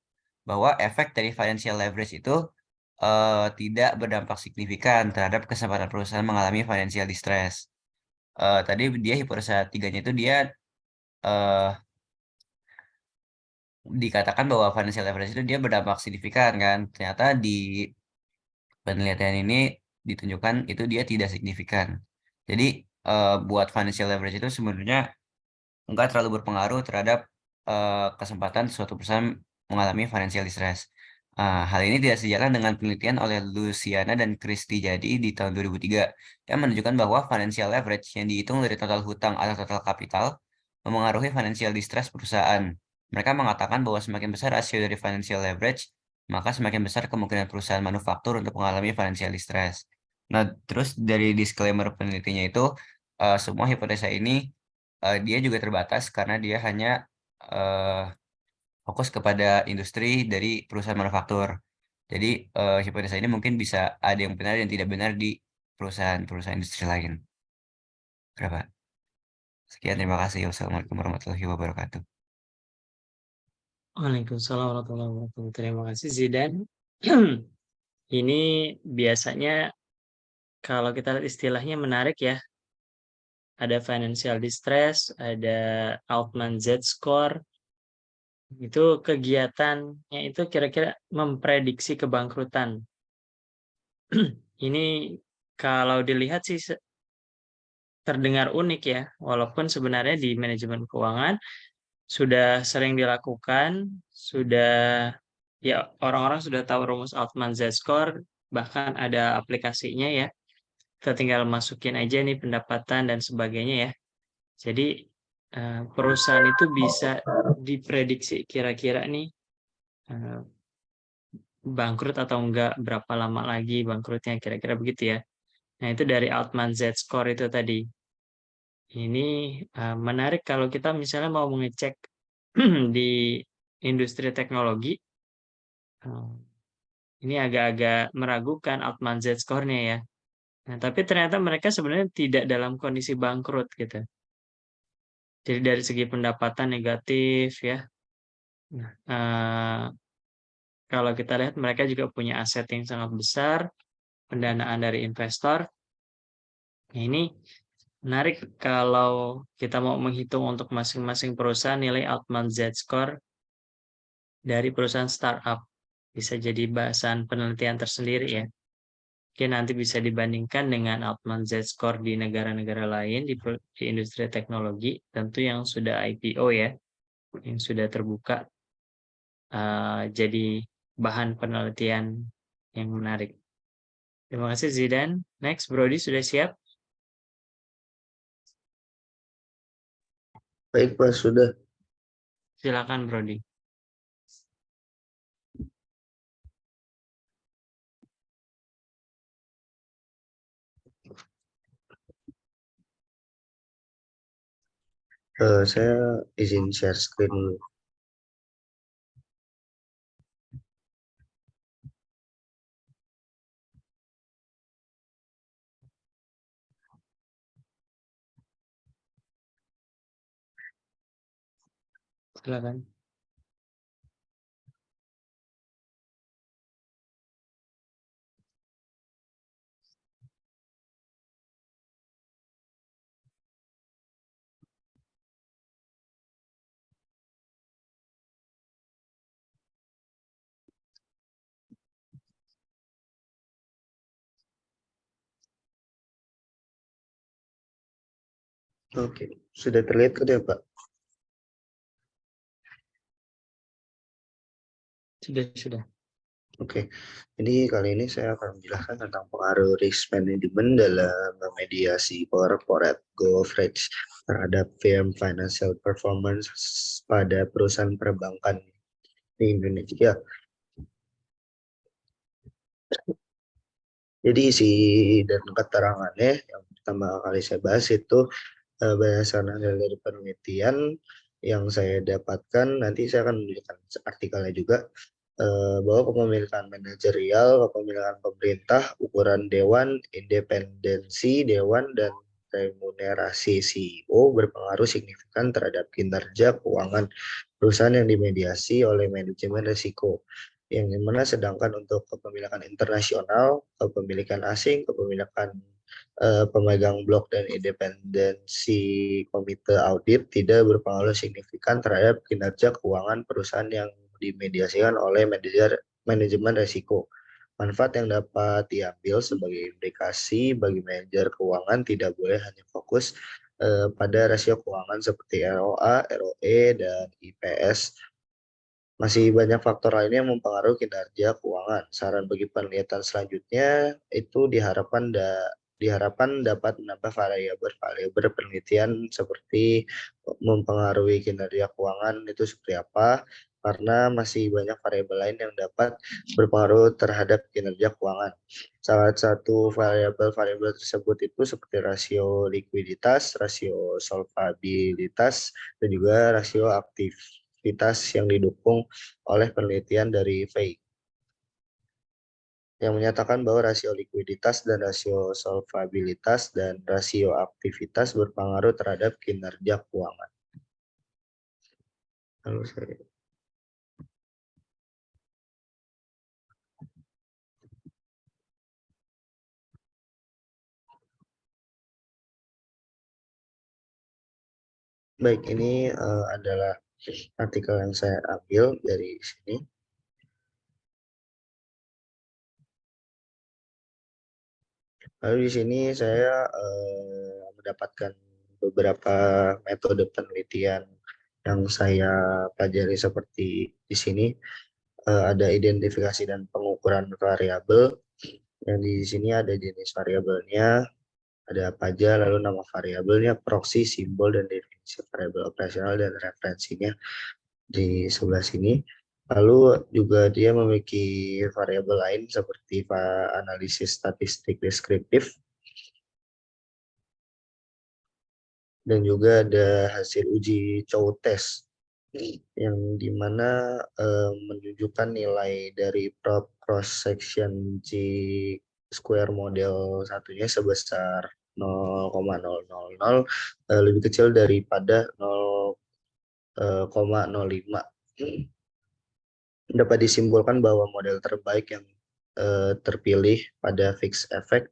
bahwa efek dari financial leverage itu tidak berdampak signifikan terhadap kesempatan perusahaan mengalami financial distress. Tadi dia hipotesa 3-nya itu dia dikatakan bahwa financial leverage itu dia berdampak signifikan kan. Ternyata di penelitian ini ditunjukkan itu dia tidak signifikan. Jadi buat financial leverage itu sebenarnya enggak terlalu berpengaruh terhadap kesempatan suatu perusahaan mengalami financial distress. Hal ini tidak sejalan dengan penelitian oleh Luciana dan Christy Jadi di tahun 2003 yang menunjukkan bahwa financial leverage yang dihitung dari total hutang atau total kapital memengaruhi financial distress perusahaan. Mereka mengatakan bahwa semakin besar rasio dari financial leverage, maka semakin besar kemungkinan perusahaan manufaktur untuk mengalami financial distress. Nah, terus dari disclaimer penelitinya itu, semua hipotesa ini dia juga terbatas karena dia hanya fokus kepada industri dari perusahaan manufaktur. Jadi hipotesa ini mungkin bisa ada yang benar dan tidak benar di perusahaan-perusahaan industri lain. Berapa? Sekian, terima kasih. Wassalamualaikum warahmatullahi wabarakatuh. Waalaikumsalam warahmatullahi wabarakatuh. Terima kasih Zidan. Ini biasanya kalau kita lihat istilahnya menarik ya. Ada financial distress, ada Altman Z-score. Itu kegiatannya itu kira-kira memprediksi kebangkrutan. Ini kalau dilihat sih terdengar unik ya, walaupun sebenarnya di manajemen keuangan sudah sering dilakukan, sudah ya orang-orang sudah tahu rumus Altman Z-score, bahkan ada aplikasinya ya. Kita tinggal masukin aja nih pendapatan dan sebagainya ya. Jadi perusahaan itu bisa diprediksi kira-kira nih bangkrut atau enggak, berapa lama lagi bangkrutnya, kira-kira begitu ya. Nah, itu dari Altman Z-score itu tadi. Ini menarik kalau kita misalnya mau mengecek di industri teknologi. Ini agak-agak meragukan Altman Z-score-nya ya. Nah, tapi ternyata mereka sebenarnya tidak dalam kondisi bangkrut gitu. Jadi dari segi pendapatan negatif ya. Nah, kalau kita lihat mereka juga punya aset yang sangat besar, pendanaan dari investor. Nah, ini menarik kalau kita mau menghitung untuk masing-masing perusahaan nilai Altman Z-score dari perusahaan startup. Bisa jadi bahasan penelitian tersendiri ya. Mungkin nanti bisa dibandingkan dengan Altman Z-score di negara-negara lain di industri teknologi, tentu yang sudah IPO ya, yang sudah terbuka, jadi bahan penelitian yang menarik. Terima kasih Zidan. Next, Brody sudah siap? Baik Pak, sudah. Silakan Brody. Saya izin share screen dulu. Silakan. Oke, sudah terlihat kan ya Pak? Sudah. Oke, jadi kali ini saya akan menjelaskan tentang pengaruh risk management dalam memediasi corporate coverage terhadap firm financial performance pada perusahaan perbankan di Indonesia. Jadi isi dan keterangannya yang pertama kali saya bahas itu berdasarkan dari penelitian yang saya dapatkan, nanti saya akan menunjukkan artikelnya juga, bahwa kepemilikan manajerial, kepemilikan pemerintah, ukuran dewan, independensi dewan, dan remunerasi CEO berpengaruh signifikan terhadap kinerja keuangan perusahaan yang dimediasi oleh manajemen risiko. Yang dimana sedangkan untuk kepemilikan internasional, kepemilikan asing, kepemilikan pemegang blok dan independensi komite audit tidak berpengaruh signifikan terhadap kinerja keuangan perusahaan yang dimediasikan oleh manajemen risiko. Manfaat yang dapat diambil sebagai indikasi bagi manajer keuangan tidak boleh hanya fokus pada rasio keuangan seperti ROA, ROE, dan IPS. Masih banyak faktor lainnya yang mempengaruhi kinerja keuangan. Saran bagi penelitian selanjutnya itu diharapkan dapat menambah variabel penelitian seperti mempengaruhi kinerja keuangan itu seperti apa, karena masih banyak variabel lain yang dapat berpengaruh terhadap kinerja keuangan. Salah satu variabel tersebut itu seperti rasio likuiditas, rasio solvabilitas, dan juga rasio aktivitas yang didukung oleh penelitian dari FEI. yang menyatakan bahwa rasio likuiditas dan rasio solvabilitas dan rasio aktivitas berpengaruh terhadap kinerja keuangan. Lalu saya baik, ini adalah artikel yang saya ambil dari sini. Lalu di sini saya mendapatkan beberapa metode penelitian yang saya pelajari seperti di sini. Ada identifikasi dan pengukuran variabel. Yang di sini ada jenis variabelnya, ada apa aja, lalu nama variabelnya, proksi, simbol, dan definisi variabel operasional dan referensinya di sebelah sini. Lalu juga dia memiliki variabel lain seperti analisis statistik deskriptif, dan juga ada hasil uji Chow test yang dimana menunjukkan nilai dari cross section C square model satunya sebesar 0,000, lebih kecil daripada 0,05. Dapat disimpulkan bahwa model terbaik yang terpilih pada fixed effect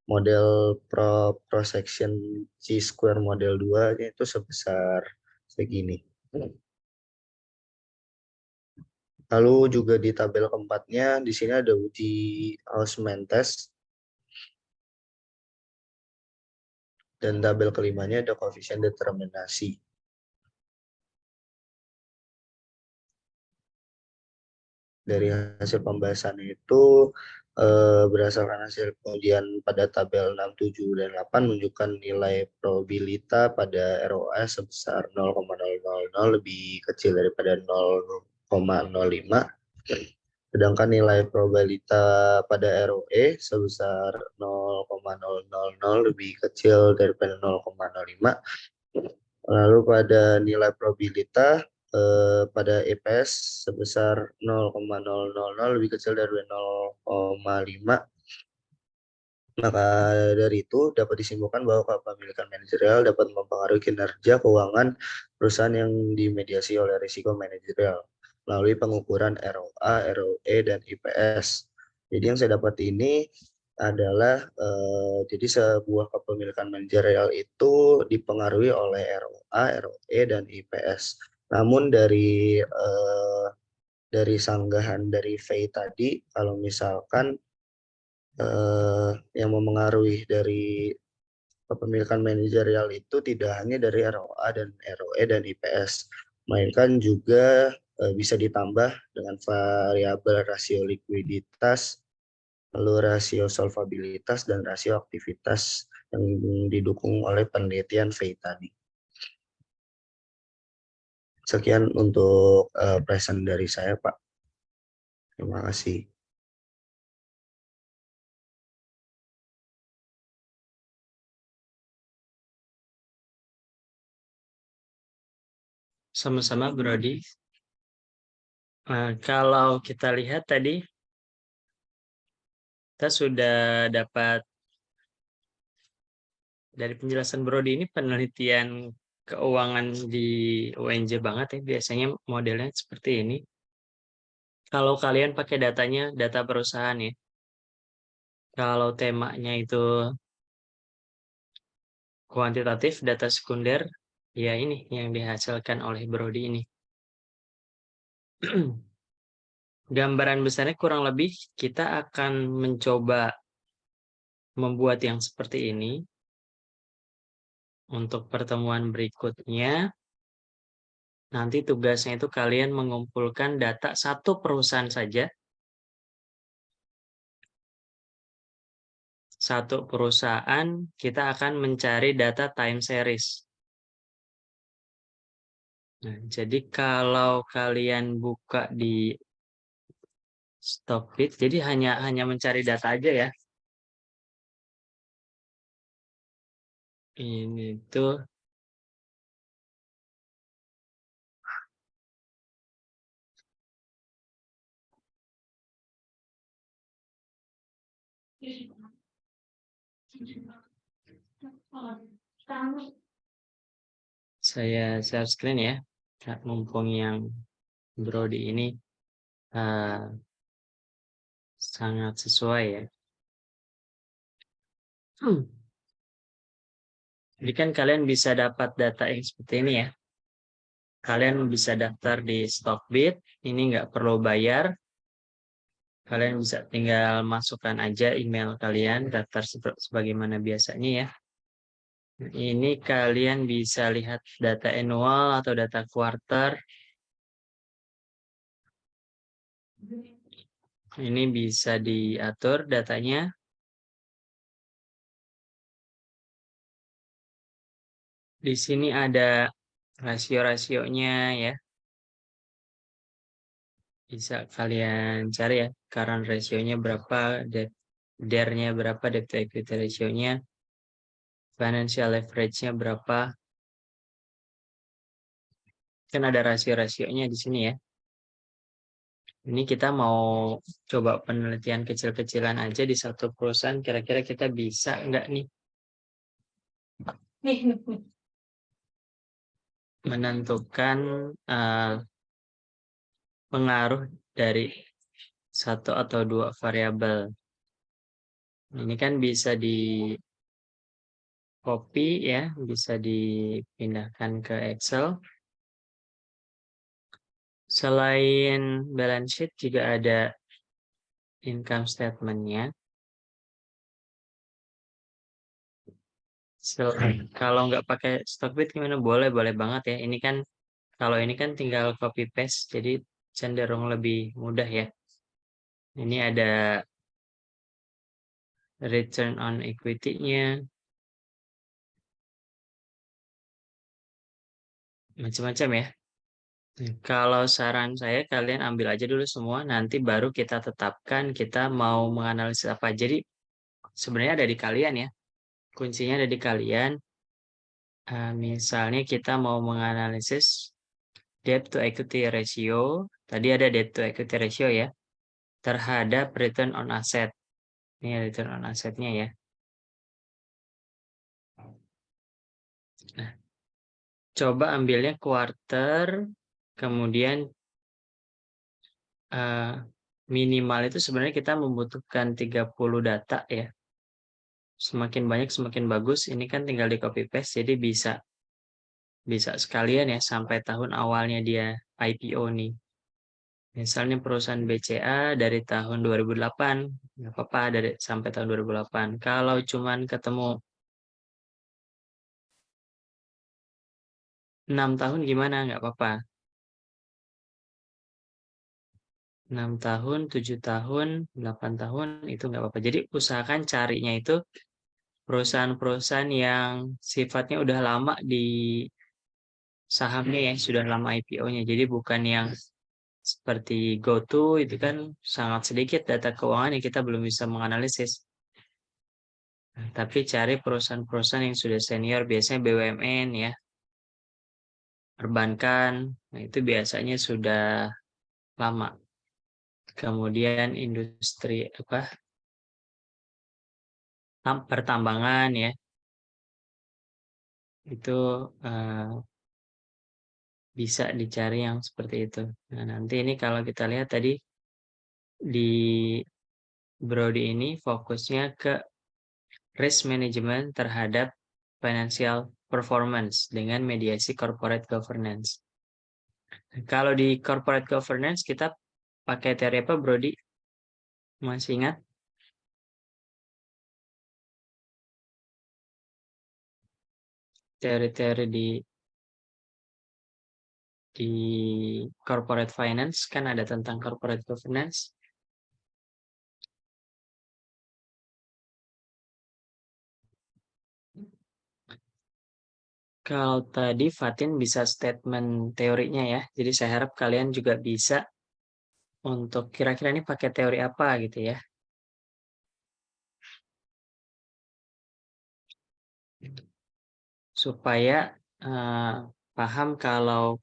model cross section C square model 2 itu sebesar segini. Lalu juga di tabel keempatnya di sini ada uji Hausmann test, dan tabel kelimanya ada koefisien determinasi. Dari hasil pembahasan itu berdasarkan hasil pengujian pada tabel 6, 7, dan 8 menunjukkan nilai probabilitas pada ROS sebesar 0,000 lebih kecil daripada 0,05. Sedangkan nilai probabilitas pada ROE sebesar 0,000 lebih kecil daripada 0,05. Lalu pada nilai probabilitas pada EPS sebesar 0,000 lebih kecil dari 0,5. Maka dari itu dapat disimpulkan bahwa kepemilikan manajerial dapat mempengaruhi kinerja keuangan perusahaan yang dimediasi oleh risiko manajerial melalui pengukuran ROA, ROE, dan IPS. Jadi yang saya dapat ini adalah jadi sebuah kepemilikan manajerial itu dipengaruhi oleh ROA, ROE, dan IPS. Namun dari sanggahan dari Fei tadi, kalau misalkan yang memengaruhi dari kepemilikan manajerial itu tidak hanya dari ROA dan ROE dan IPS, melainkan juga bisa ditambah dengan variabel rasio likuiditas, lalu rasio solvabilitas, dan rasio aktivitas yang didukung oleh penelitian Fei tadi. Sekian untuk present dari saya, Pak. Terima kasih. Sama-sama, Brody. Kalau kita lihat tadi, kita sudah dapat dari penjelasan Brody ini penelitian keuangan di UNJ banget ya. Biasanya modelnya seperti ini. Kalau kalian pakai datanya, data perusahaan ya. Kalau temanya itu kuantitatif, data sekunder, ya ini yang dihasilkan oleh Brody ini. Gambaran besarnya kurang lebih kita akan mencoba membuat yang seperti ini. Untuk pertemuan berikutnya, nanti tugasnya itu kalian mengumpulkan data satu perusahaan saja. Satu perusahaan, kita akan mencari data time series. Nah, jadi kalau kalian buka di Stockbit, jadi hanya mencari data aja ya. Ini tuh Saya share screen ya, mumpung yang Brody ini sangat sesuai ya. Jadi kan kalian bisa dapat data yang seperti ini ya. Kalian bisa daftar di Stockbit, ini nggak perlu bayar. Kalian bisa tinggal masukkan aja email kalian, daftar sebagaimana biasanya ya. Ini kalian bisa lihat data annual atau data quarter. Ini bisa diatur datanya. Di sini ada rasio-rasionya ya. Bisa kalian cari ya, current ratio-nya berapa, DER-nya berapa, debt to equity ratio-nya, financial leverage-nya berapa. Kan ada rasio-rasionya di sini ya. Ini kita mau coba penelitian kecil-kecilan aja di satu perusahaan, kira-kira kita bisa nggak nih menentukan pengaruh dari satu atau dua variabel. Ini kan bisa di copy ya, bisa dipindahkan ke Excel. Selain balance sheet juga ada income statement-nya. Kalau nggak pakai Stockbit gimana? Boleh banget ya. Ini kan kalau ini kan tinggal copy paste, jadi cenderung lebih mudah ya. Ini ada return on equity-nya, macam-macam ya. Kalau saran saya kalian ambil aja dulu semua, nanti baru kita tetapkan kita mau menganalisis apa. Jadi sebenarnya ada di kalian ya. Kuncinya ada di kalian. Misalnya kita mau menganalisis debt to equity ratio, tadi ada debt to equity ratio ya, terhadap return on asset. Ini return on asset-nya ya. Nah, coba ambilnya quarter, kemudian minimal itu sebenarnya kita membutuhkan 30 data ya. Semakin banyak semakin bagus. Ini kan tinggal di copy paste, jadi bisa sekalian ya sampai tahun awalnya dia IPO nih. Misalnya perusahaan BCA dari tahun 2008, nggak apa-apa dari sampai tahun 2008. Kalau cuman ketemu 6 tahun gimana? Nggak apa-apa. 6 tahun, 7 tahun, 8 tahun itu nggak apa-apa. Jadi usahakan carinya itu perusahaan-perusahaan yang sifatnya udah lama di sahamnya ya, sudah lama IPO-nya. Jadi bukan yang seperti GoTo itu kan sangat sedikit data keuangan yang kita belum bisa menganalisis. Tapi cari perusahaan-perusahaan yang sudah senior, biasanya BUMN ya, perbankan, nah itu biasanya sudah lama. Kemudian industri pertambangan ya, itu bisa dicari yang seperti itu. Nah, nanti ini kalau kita lihat tadi di Brody ini fokusnya ke risk management terhadap financial performance dengan mediasi corporate governance. Kalau di corporate governance kita pakai teori apa, Brody? Masih ingat? Teori-teori di corporate finance kan ada tentang corporate governance. Kalau tadi Fatin bisa statement teorinya ya, jadi saya harap kalian juga bisa untuk kira-kira ini pakai teori apa gitu ya. Supaya paham kalau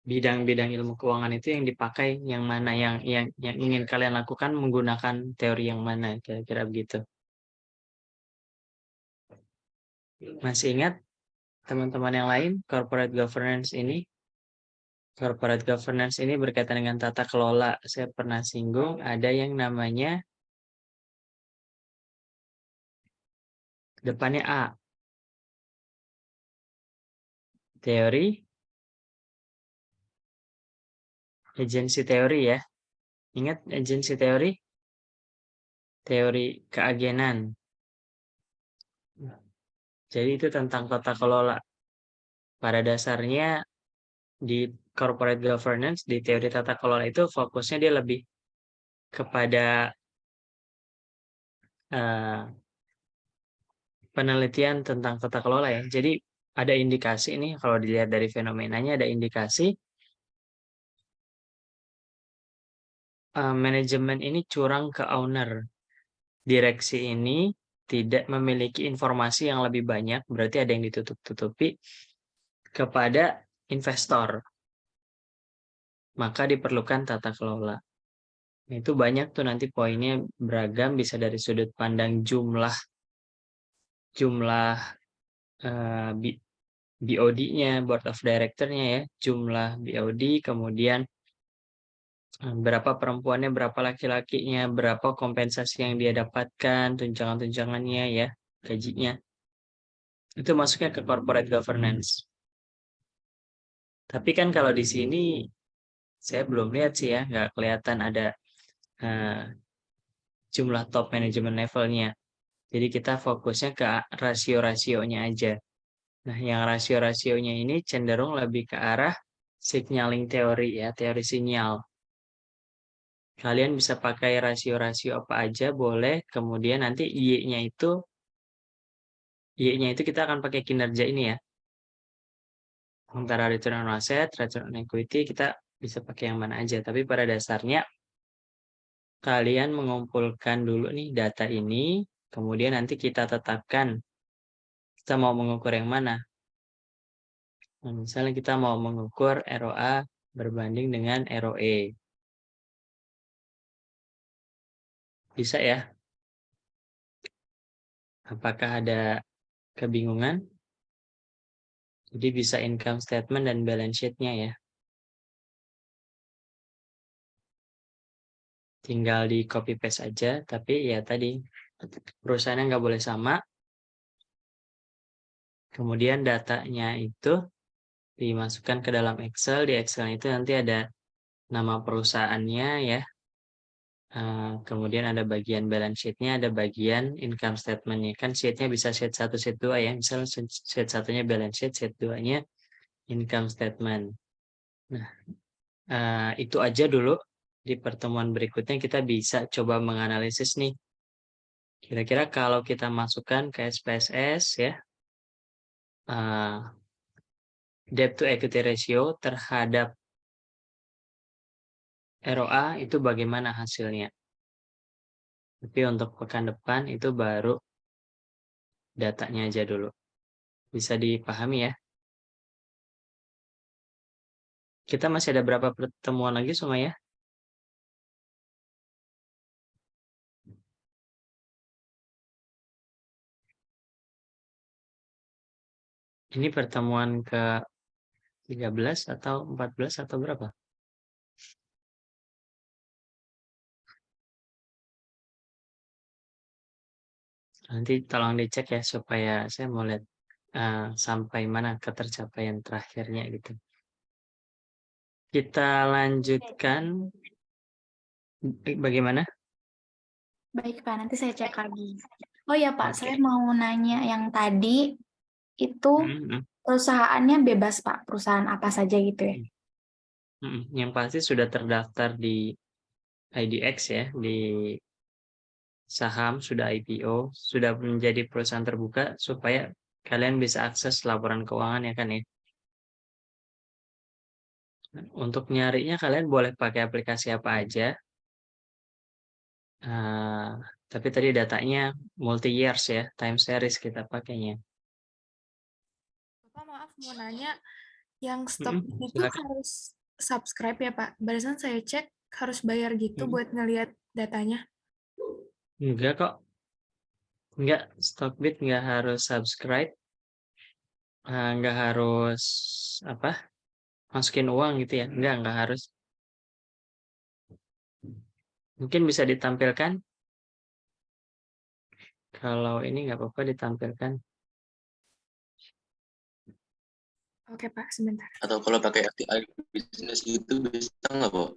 bidang-bidang ilmu keuangan itu yang dipakai yang mana, yang ingin kalian lakukan menggunakan teori yang mana, kira-kira begitu. Masih ingat teman-teman yang lain corporate governance ini? Corporate governance ini berkaitan dengan tata kelola. Saya pernah singgung ada yang namanya depannya A. Teori, agency teori ya. Ingat agency teori? Teori keagenan. Jadi itu tentang tata kelola. Pada dasarnya di corporate governance, di teori tata kelola itu fokusnya dia lebih kepada penelitian tentang tata kelola ya. Jadi ada indikasi nih, kalau dilihat dari fenomenanya ada indikasi manajemen ini curang ke owner. Direksi ini tidak memiliki informasi yang lebih banyak, berarti ada yang ditutup-tutupi kepada investor. Maka diperlukan tata kelola. Itu banyak tuh nanti poinnya beragam, bisa dari sudut pandang jumlah BOD-nya, Board of Director-nya ya, jumlah BOD, kemudian berapa perempuannya, berapa laki-lakinya, berapa kompensasi yang dia dapatkan, tunjangan-tunjangannya ya, gajinya. Itu masuknya ke corporate governance. Tapi kan kalau di sini saya belum lihat sih ya, nggak kelihatan ada jumlah top management levelnya. Jadi kita fokusnya ke rasio-rasionya aja. Nah, yang rasio-rasionya ini cenderung lebih ke arah signaling teori ya, teori sinyal. Kalian bisa pakai rasio-rasio apa aja boleh, kemudian nanti Y-nya itu kita akan pakai kinerja ini ya. Antara return on asset, return on equity, kita bisa pakai yang mana aja. Tapi pada dasarnya, kalian mengumpulkan dulu nih data ini, kemudian nanti kita tetapkan kita mau mengukur yang mana. Nah, misalnya kita mau mengukur ROA berbanding dengan ROE. Bisa ya? Apakah ada kebingungan? Jadi bisa income statement dan balance sheet-nya ya. Tinggal di copy paste aja, tapi ya tadi perusahaannya nggak boleh sama. Kemudian datanya itu dimasukkan ke dalam Excel. Di Excel itu nanti ada nama perusahaannya ya. Kemudian ada bagian balance sheet-nya, ada bagian income statement-nya. Kan sheet-nya bisa sheet 1, sheet 2 ya. Misalnya sheet 1-nya balance sheet, sheet 2-nya income statement. Nah, itu aja dulu. Di pertemuan berikutnya kita bisa coba menganalisis nih. Kira-kira kalau kita masukkan ke SPSS ya, debt to equity ratio terhadap ROA itu bagaimana hasilnya. Tapi untuk pekan depan itu baru datanya aja dulu. Bisa dipahami ya. Kita masih ada berapa pertemuan lagi Sumaya? Ini pertemuan ke 13 atau 14 atau berapa? Nanti tolong dicek ya supaya saya mau lihat sampai mana ketercapaian terakhirnya gitu. Kita lanjutkan. Bagaimana? Baik Pak, nanti saya cek lagi. Oh ya Pak, Oke. saya mau nanya yang tadi itu perusahaannya bebas Pak, perusahaan apa saja gitu ya? Yang pasti sudah terdaftar di IDX ya, di saham, sudah IPO, sudah menjadi perusahaan terbuka supaya kalian bisa akses laporan keuangan ya kan ya. Untuk nyarinya kalian boleh pakai aplikasi apa aja. Tapi tadi datanya multi years ya, time series kita pakainya. Bapak maaf mau nanya, Yang stop itu silakan. harus subscribe ya Pak? Barusan saya cek harus bayar gitu buat ngelihat datanya. Enggak kok. Enggak, Stockbit nggak harus subscribe, nggak harus apa masukin uang gitu ya, nggak harus. Mungkin bisa ditampilkan. Kalau ini nggak apa-apa ditampilkan. Oke Pak, sebentar. Atau kalau pakai RTI bisnis itu bisa nggak, Pak?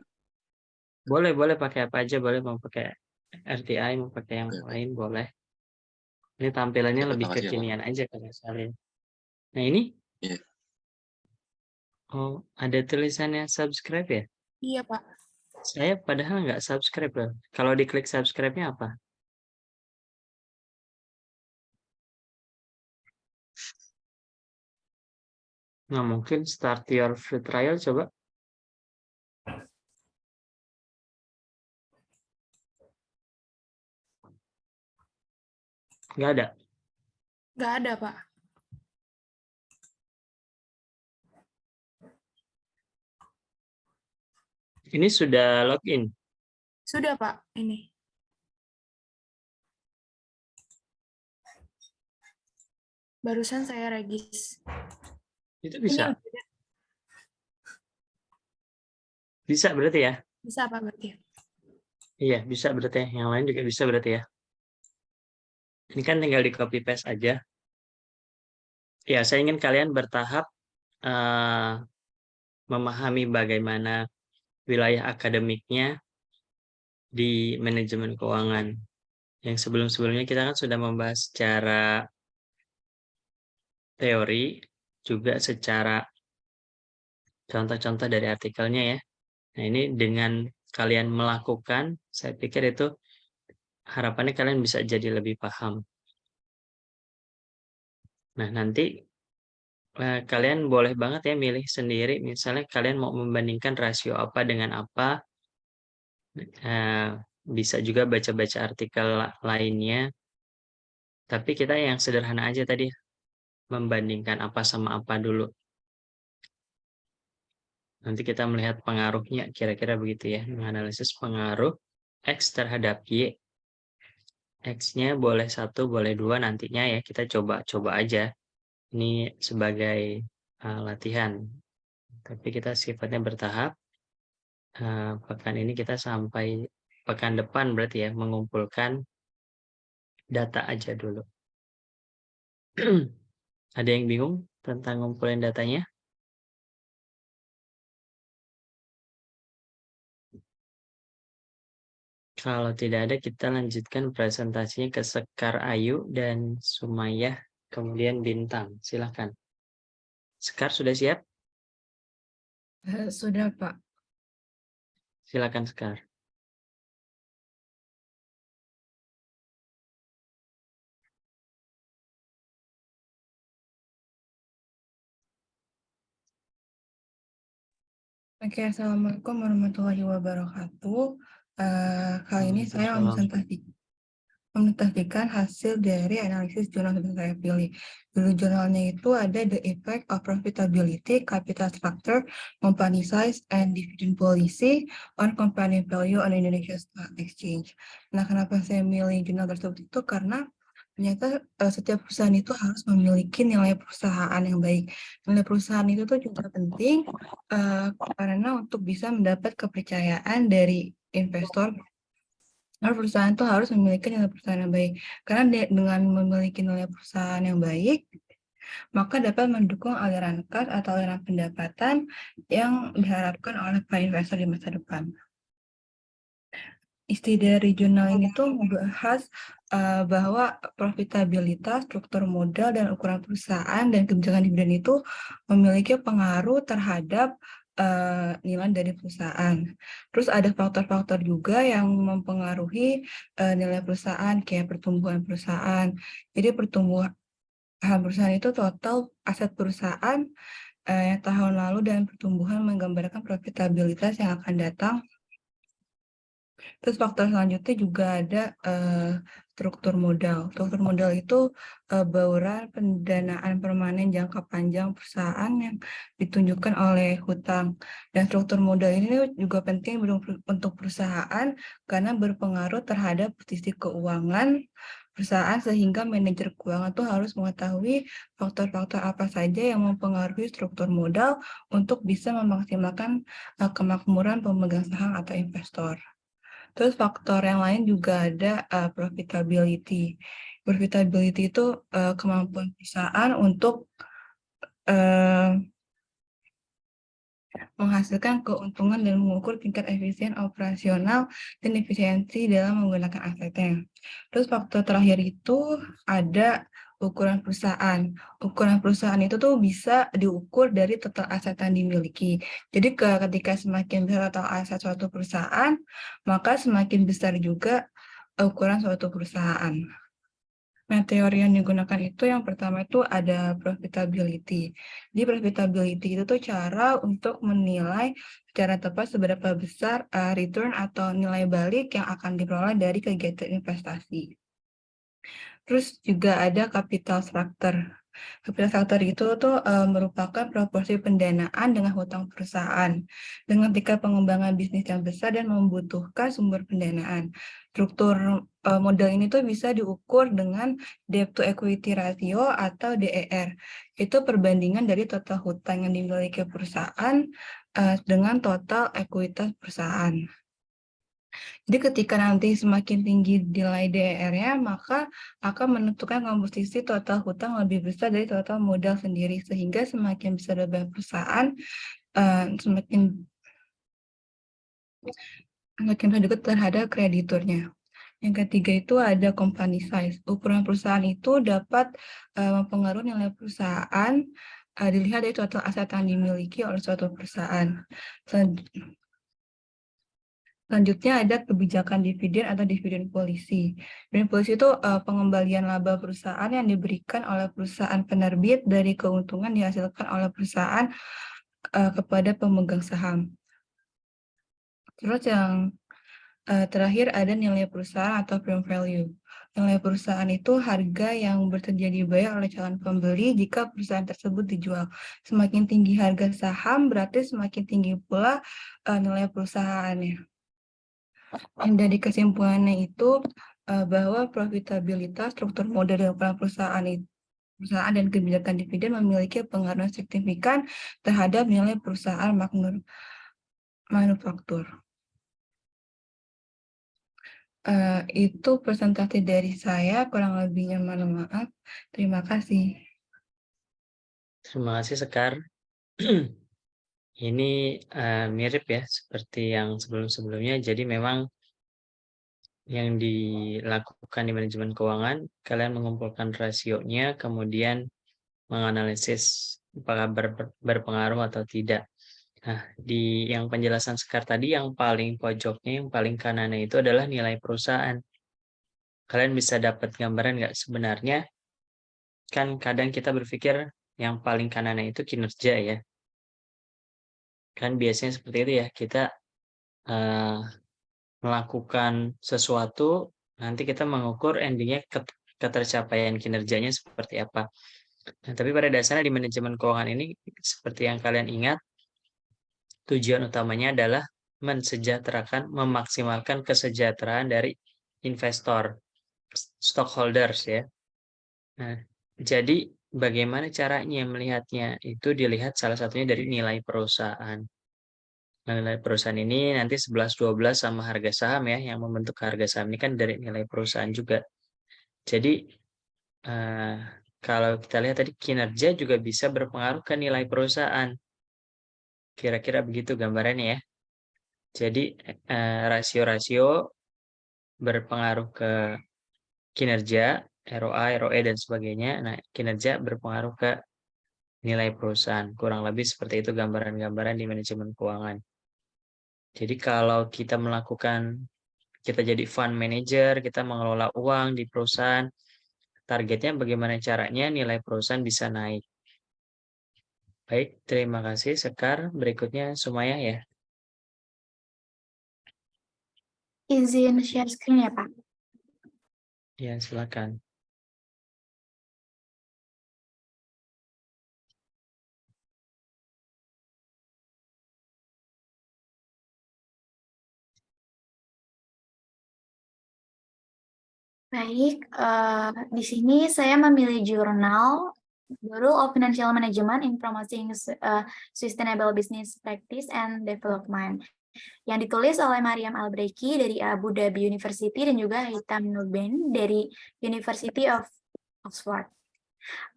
Boleh pakai apa aja, boleh mau pakai RTI, mau pakai yang Oke. lain boleh. Ini tampilannya Oke, lebih makasih ya, Pak. kekinian aja kalau salin. Nah ini, Iya. oh ada tulisannya subscribe ya? Iya Pak. Saya padahal nggak subscribe loh. Kalau diklik subscribe-nya apa? Nah mungkin start your free trial coba. Nggak ada. Nggak ada Pak. Ini sudah login. Sudah Pak, ini. Barusan saya regis. Itu Ini bisa. yang beda. Bisa berarti ya? Bisa Pak berarti? Iya, bisa berarti ya. Yang lain juga bisa berarti ya. Ini kan tinggal di copy paste aja. Ya, saya ingin kalian bertahap memahami bagaimana wilayah akademiknya di manajemen keuangan. Yang sebelum-sebelumnya kita kan sudah membahas secara teori, juga secara contoh-contoh dari artikelnya ya. Nah, ini dengan kalian melakukan, saya pikir itu harapannya kalian bisa jadi lebih paham. Nah, nanti kalian boleh banget ya milih sendiri, misalnya kalian mau membandingkan rasio apa dengan apa, bisa juga baca-baca artikel lainnya, tapi kita yang sederhana aja tadi, membandingkan apa sama apa dulu. Nanti kita melihat pengaruhnya, kira-kira begitu ya, menganalisis pengaruh X terhadap Y. X-nya boleh 1, boleh 2, nantinya ya kita coba-coba aja. Ini sebagai latihan. Tapi kita sifatnya bertahap. Pekan ini kita sampai pekan depan berarti ya, mengumpulkan data aja dulu. Ada yang bingung tentang ngumpulin datanya? Kalau tidak ada, kita lanjutkan presentasinya ke Sekar Ayu dan Sumayyah, kemudian Bintang. Silakan. Sekar sudah siap? Sudah, Pak. Silakan Sekar. Oke, Assalamualaikum warahmatullahi wabarakatuh. Kali ini saya mempresentasikan hasil dari analisis jurnal yang saya pilih. Dulu jurnalnya itu ada The Effect of Profitability, Capital Structure, Company Size, and Dividend Policy on Company Value on Indonesia Stock Exchange. Nah, kenapa saya milih jurnal tersebut itu karena ternyata setiap perusahaan itu harus memiliki nilai perusahaan yang baik. Nilai perusahaan itu tuh juga penting karena untuk bisa mendapat kepercayaan dari investor, perusahaan itu harus memiliki nilai perusahaan yang baik. Karena dengan memiliki nilai perusahaan yang baik, maka dapat mendukung aliran kas atau aliran pendapatan yang diharapkan oleh para investor di masa depan. Isi dari jurnal ini tuh membahas bahwa profitabilitas, struktur modal, dan ukuran perusahaan dan kebijakan dividen itu memiliki pengaruh terhadap nilai dari perusahaan. Terus ada faktor-faktor juga yang mempengaruhi nilai perusahaan, kayak pertumbuhan perusahaan. Jadi pertumbuhan perusahaan itu total aset perusahaan tahun lalu dan pertumbuhan menggambarkan profitabilitas yang akan datang Terus faktor selanjutnya juga ada struktur modal. Struktur modal itu bauran pendanaan permanen jangka panjang perusahaan yang ditunjukkan oleh hutang. Dan struktur modal ini juga penting untuk perusahaan karena berpengaruh terhadap posisi keuangan perusahaan, sehingga manajer keuangan itu harus mengetahui faktor-faktor apa saja yang mempengaruhi struktur modal untuk bisa memaksimalkan kemakmuran pemegang saham atau investor. Terus faktor yang lain juga ada profitability. Profitability itu kemampuan perusahaan untuk menghasilkan keuntungan dan mengukur tingkat efisien operasional dan efisiensi dalam menggunakan asetnya. Terus faktor terakhir itu ada ukuran perusahaan. Ukuran perusahaan itu tuh bisa diukur dari total aset yang dimiliki. Jadi ketika semakin besar total aset suatu perusahaan, maka semakin besar juga ukuran suatu perusahaan. Nah, teori yang digunakan itu yang pertama itu ada profitability. Di profitability itu tuh cara untuk menilai secara tepat seberapa besar return atau nilai balik yang akan diperoleh dari kegiatan investasi. Terus juga ada capital structure. Capital structure itu tuh merupakan proporsi pendanaan dengan hutang perusahaan dengan tingkat pengembangan bisnis yang besar dan membutuhkan sumber pendanaan. Struktur modal ini tuh bisa diukur dengan debt to equity ratio atau DER. Itu perbandingan dari total hutang yang dimiliki perusahaan dengan total ekuitas perusahaan. Jadi ketika nanti semakin tinggi nilai DER-nya, maka akan menentukan komposisi total hutang lebih besar dari total modal sendiri, sehingga semakin besar beban perusahaan, semakin besar juga terhadap krediturnya. Yang ketiga itu ada company size. Ukuran perusahaan itu dapat mempengaruhi nilai perusahaan dilihat dari total aset yang dimiliki oleh suatu perusahaan. Selanjutnya ada kebijakan dividen atau dividen policy. Dividen policy itu pengembalian laba perusahaan yang diberikan oleh perusahaan penerbit dari keuntungan dihasilkan oleh perusahaan kepada pemegang saham. Terus yang terakhir ada nilai perusahaan atau prime value. Nilai perusahaan itu harga yang bersedia dibayar oleh calon pembeli jika perusahaan tersebut dijual. Semakin tinggi harga saham, berarti semakin tinggi pula nilai perusahaannya. Dan dari kesimpulannya itu bahwa profitabilitas, struktur modal dan ukuran perusahaan dan kebijakan dividen memiliki pengaruh signifikan terhadap nilai perusahaan manufaktur. Itu presentasi dari saya, kurang lebihnya mohon maaf. Terima kasih. Terima kasih Sekar. Ini mirip ya seperti yang sebelum-sebelumnya. Jadi memang yang dilakukan di manajemen keuangan, kalian mengumpulkan rasionya, kemudian menganalisis apakah berpengaruh atau tidak. Nah, di yang penjelasan Sekar tadi, yang paling pojoknya, yang paling kanannya itu adalah nilai perusahaan. Kalian bisa dapat gambaran nggak sebenarnya? Kan kadang kita berpikir yang paling kanannya itu kinerja ya. Kan biasanya seperti itu ya, kita melakukan sesuatu, nanti kita mengukur endingnya ketercapaian kinerjanya seperti apa. Nah, tapi pada dasarnya di manajemen keuangan ini, seperti yang kalian ingat, tujuan utamanya adalah mensejahterakan, memaksimalkan kesejahteraan dari investor, stockholders ya. Nah, jadi bagaimana caranya melihatnya? Itu dilihat salah satunya dari nilai perusahaan. Nah, nilai perusahaan ini nanti 11-12 sama harga saham ya, yang membentuk harga saham ini kan dari nilai perusahaan juga. Jadi kalau kita lihat tadi kinerja juga bisa berpengaruh ke nilai perusahaan. Kira-kira begitu gambarannya ya. Jadi rasio-rasio berpengaruh ke kinerja, ROA, ROE dan sebagainya. Nah, kinerja berpengaruh ke nilai perusahaan. Kurang lebih seperti itu gambaran-gambaran di manajemen keuangan. Jadi kalau kita jadi fund manager, kita mengelola uang di perusahaan, targetnya bagaimana caranya nilai perusahaan bisa naik. Baik, terima kasih Sekar. Berikutnya Sumaya ya. Izin share screen ya, Pak. Ya, silakan. Baik, di sini saya memilih jurnal Bureau of Financial Management in Promoting Sustainable Business Practice and Development yang ditulis oleh Mariam Al-Breiki dari Abu Dhabi University dan juga Hitam Nurben dari University of Oxford.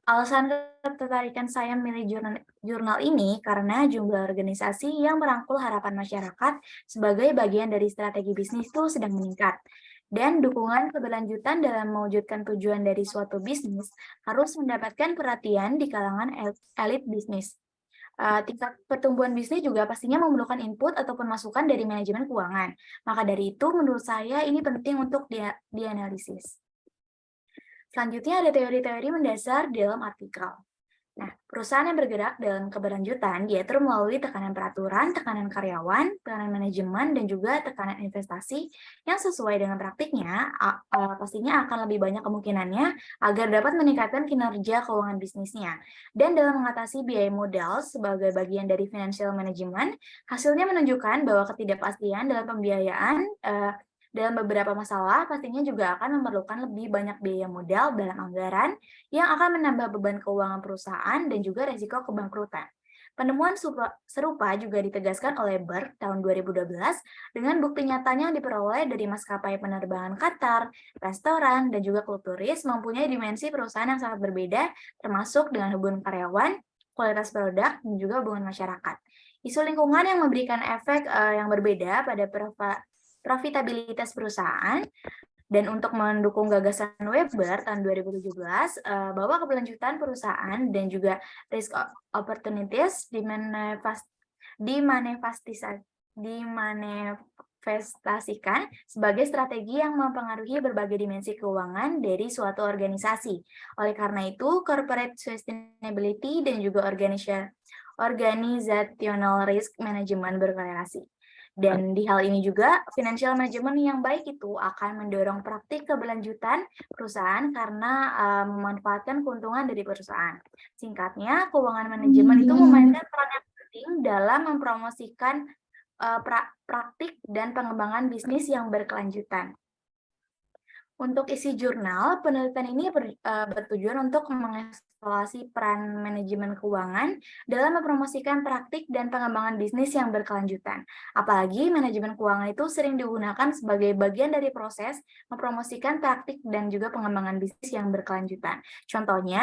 Alasan ketertarikan saya memilih jurnal ini karena jumlah organisasi yang merangkul harapan masyarakat sebagai bagian dari strategi bisnis itu sedang meningkat. Dan dukungan keberlanjutan dalam mewujudkan tujuan dari suatu bisnis harus mendapatkan perhatian di kalangan elit bisnis. Tingkat pertumbuhan bisnis juga pastinya memerlukan input ataupun masukan dari manajemen keuangan. Maka dari itu menurut saya ini penting untuk dianalisis. Selanjutnya ada teori-teori mendasar dalam artikel. Nah, perusahaan yang bergerak dalam keberlanjutan diatur melalui tekanan peraturan, tekanan karyawan, tekanan manajemen, dan juga tekanan investasi yang sesuai dengan praktiknya, pastinya akan lebih banyak kemungkinannya agar dapat meningkatkan kinerja keuangan bisnisnya. Dan dalam mengatasi biaya modal sebagai bagian dari financial management, hasilnya menunjukkan bahwa ketidakpastian dalam pembiayaan dalam beberapa masalah pastinya juga akan memerlukan lebih banyak biaya modal dalam anggaran yang akan menambah beban keuangan perusahaan dan juga resiko kebangkrutan. Penemuan serupa juga ditegaskan oleh Berg tahun 2012 dengan bukti nyatanya yang diperoleh dari maskapai penerbangan Qatar, restoran, dan juga klub turis mempunyai dimensi perusahaan yang sangat berbeda termasuk dengan hubungan karyawan, kualitas produk, dan juga hubungan masyarakat. Isu lingkungan yang memberikan efek yang berbeda pada profitabilitas perusahaan dan untuk mendukung gagasan Weber tahun 2017 bahwa keberlanjutan perusahaan dan juga risk opportunities dimanifestasikan sebagai strategi yang mempengaruhi berbagai dimensi keuangan dari suatu organisasi. Oleh karena itu, corporate sustainability dan juga organizational risk management berkorelasi. Dan di hal ini juga, financial management yang baik itu akan mendorong praktik keberlanjutan perusahaan karena memanfaatkan keuntungan dari perusahaan. Singkatnya, keuangan manajemen itu memainkan peran yang penting dalam mempromosikan praktik dan pengembangan bisnis yang berkelanjutan. Untuk isi jurnal, penelitian ini bertujuan untuk mengeksplorasi peran manajemen keuangan dalam mempromosikan praktik dan pengembangan bisnis yang berkelanjutan. Apalagi manajemen keuangan itu sering digunakan sebagai bagian dari proses mempromosikan praktik dan juga pengembangan bisnis yang berkelanjutan. Contohnya,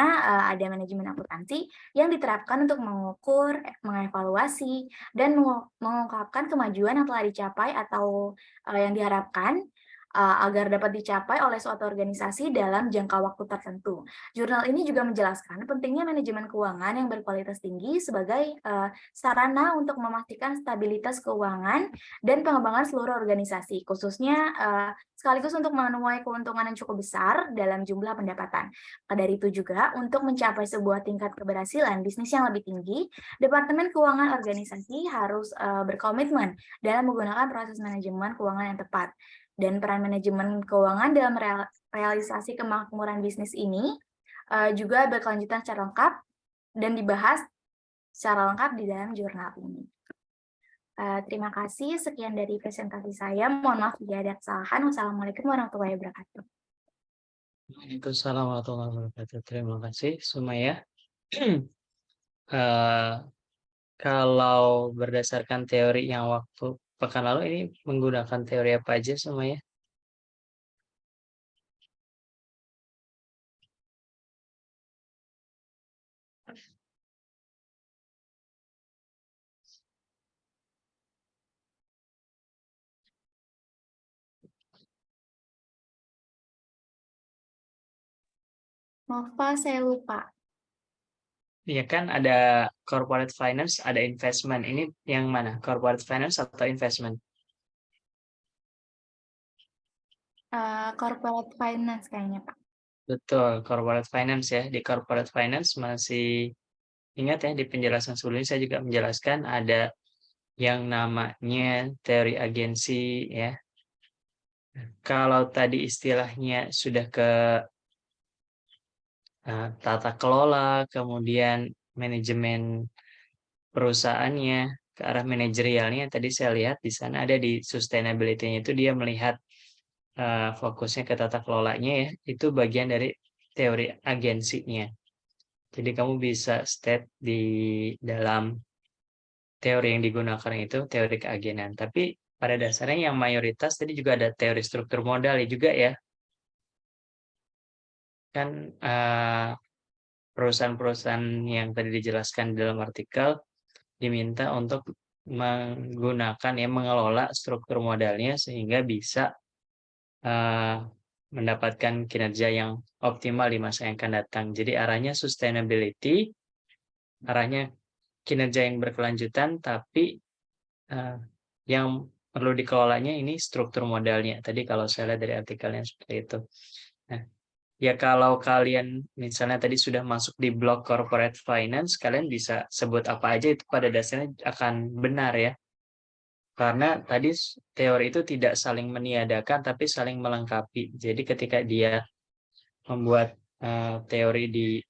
ada manajemen akuntansi yang diterapkan untuk mengukur, mengevaluasi, dan mengungkapkan kemajuan yang telah dicapai atau yang diharapkan agar dapat dicapai oleh suatu organisasi dalam jangka waktu tertentu. Jurnal ini juga menjelaskan pentingnya manajemen keuangan yang berkualitas tinggi sebagai sarana untuk memastikan stabilitas keuangan dan pengembangan seluruh organisasi, khususnya sekaligus untuk menuai keuntungan yang cukup besar dalam jumlah pendapatan. Dari itu juga, untuk mencapai sebuah tingkat keberhasilan bisnis yang lebih tinggi, Departemen Keuangan organisasi harus berkomitmen dalam menggunakan proses manajemen keuangan yang tepat. Dan peran manajemen keuangan dalam realisasi kemakmuran bisnis ini juga berkelanjutan secara lengkap dan dibahas secara lengkap di dalam jurnal ini. Terima kasih, sekian dari presentasi saya. Mohon maaf jika ada kesalahan. Wassalamualaikum warahmatullahi wabarakatuh. Waalaikumsalam warahmatullahi wabarakatuh. Terima kasih, Sumaya. Kalau berdasarkan teori yang waktu pekan lalu ini menggunakan teori apa aja Sumaya? Maaf Pak, saya lupa. Iya kan ada corporate finance, ada investment. Ini yang mana? Corporate finance atau investment? Corporate finance kayaknya Pak. Betul, corporate finance ya. Di corporate finance masih ingat ya, di penjelasan sebelumnya saya juga menjelaskan ada yang namanya teori agensi ya. Kalau tadi istilahnya sudah ke tata kelola, kemudian manajemen perusahaannya, ke arah manajerialnya, tadi saya lihat di sana ada di sustainability-nya itu dia melihat fokusnya ke tata kelolanya ya, itu bagian dari teori agensinya. Jadi kamu bisa state di dalam teori yang digunakan itu teori keagenan. Tapi pada dasarnya yang mayoritas tadi juga ada teori struktur modal ya juga ya. Kan perusahaan-perusahaan yang tadi dijelaskan di dalam artikel diminta untuk menggunakan ya mengelola struktur modalnya sehingga bisa mendapatkan kinerja yang optimal di masa yang akan datang. Jadi arahnya sustainability, arahnya kinerja yang berkelanjutan, tapi yang perlu dikelolanya ini struktur modalnya. Tadi kalau saya lihat dari artikelnya seperti itu. Nah, ya kalau kalian misalnya tadi sudah masuk di blok corporate finance, kalian bisa sebut apa aja itu pada dasarnya akan benar ya. Karena tadi teori itu tidak saling meniadakan tapi saling melengkapi. Jadi ketika dia membuat teori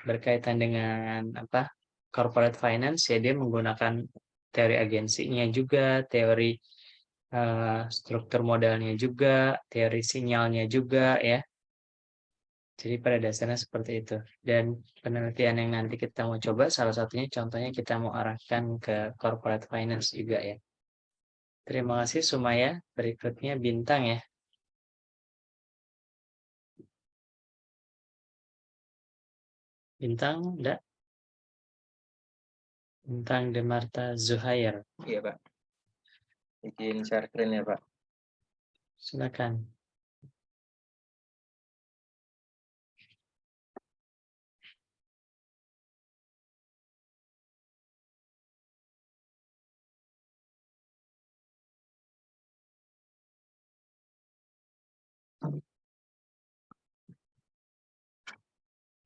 berkaitan dengan corporate finance ya dia menggunakan teori agensinya juga, teori struktur modalnya juga, teori sinyalnya juga ya. Jadi pada dasarnya seperti itu. Dan penelitian yang nanti kita mau coba salah satunya contohnya kita mau arahkan ke corporate finance juga ya. Terima kasih Sumaya. Berikutnya Bintang ya. Bintang, enggak? Bintang Demarta Zuhair. Iya, Pak. Izin share screen ya, Pak. Silakan.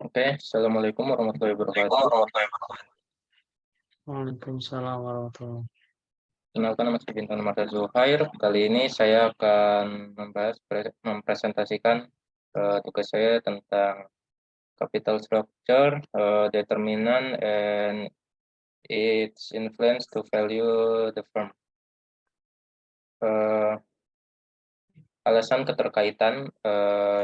Oke, Assalamualaikum warahmatullahi wabarakatuh. Waalaikumsalam warahmatullahi wabarakatuh. Kenalkan, nama saya Bintang Demarta Zuhair. Kali ini saya akan mempresentasikan tugas saya tentang capital structure, determinant, and its influence to value the firm. Alasan keterkaitan,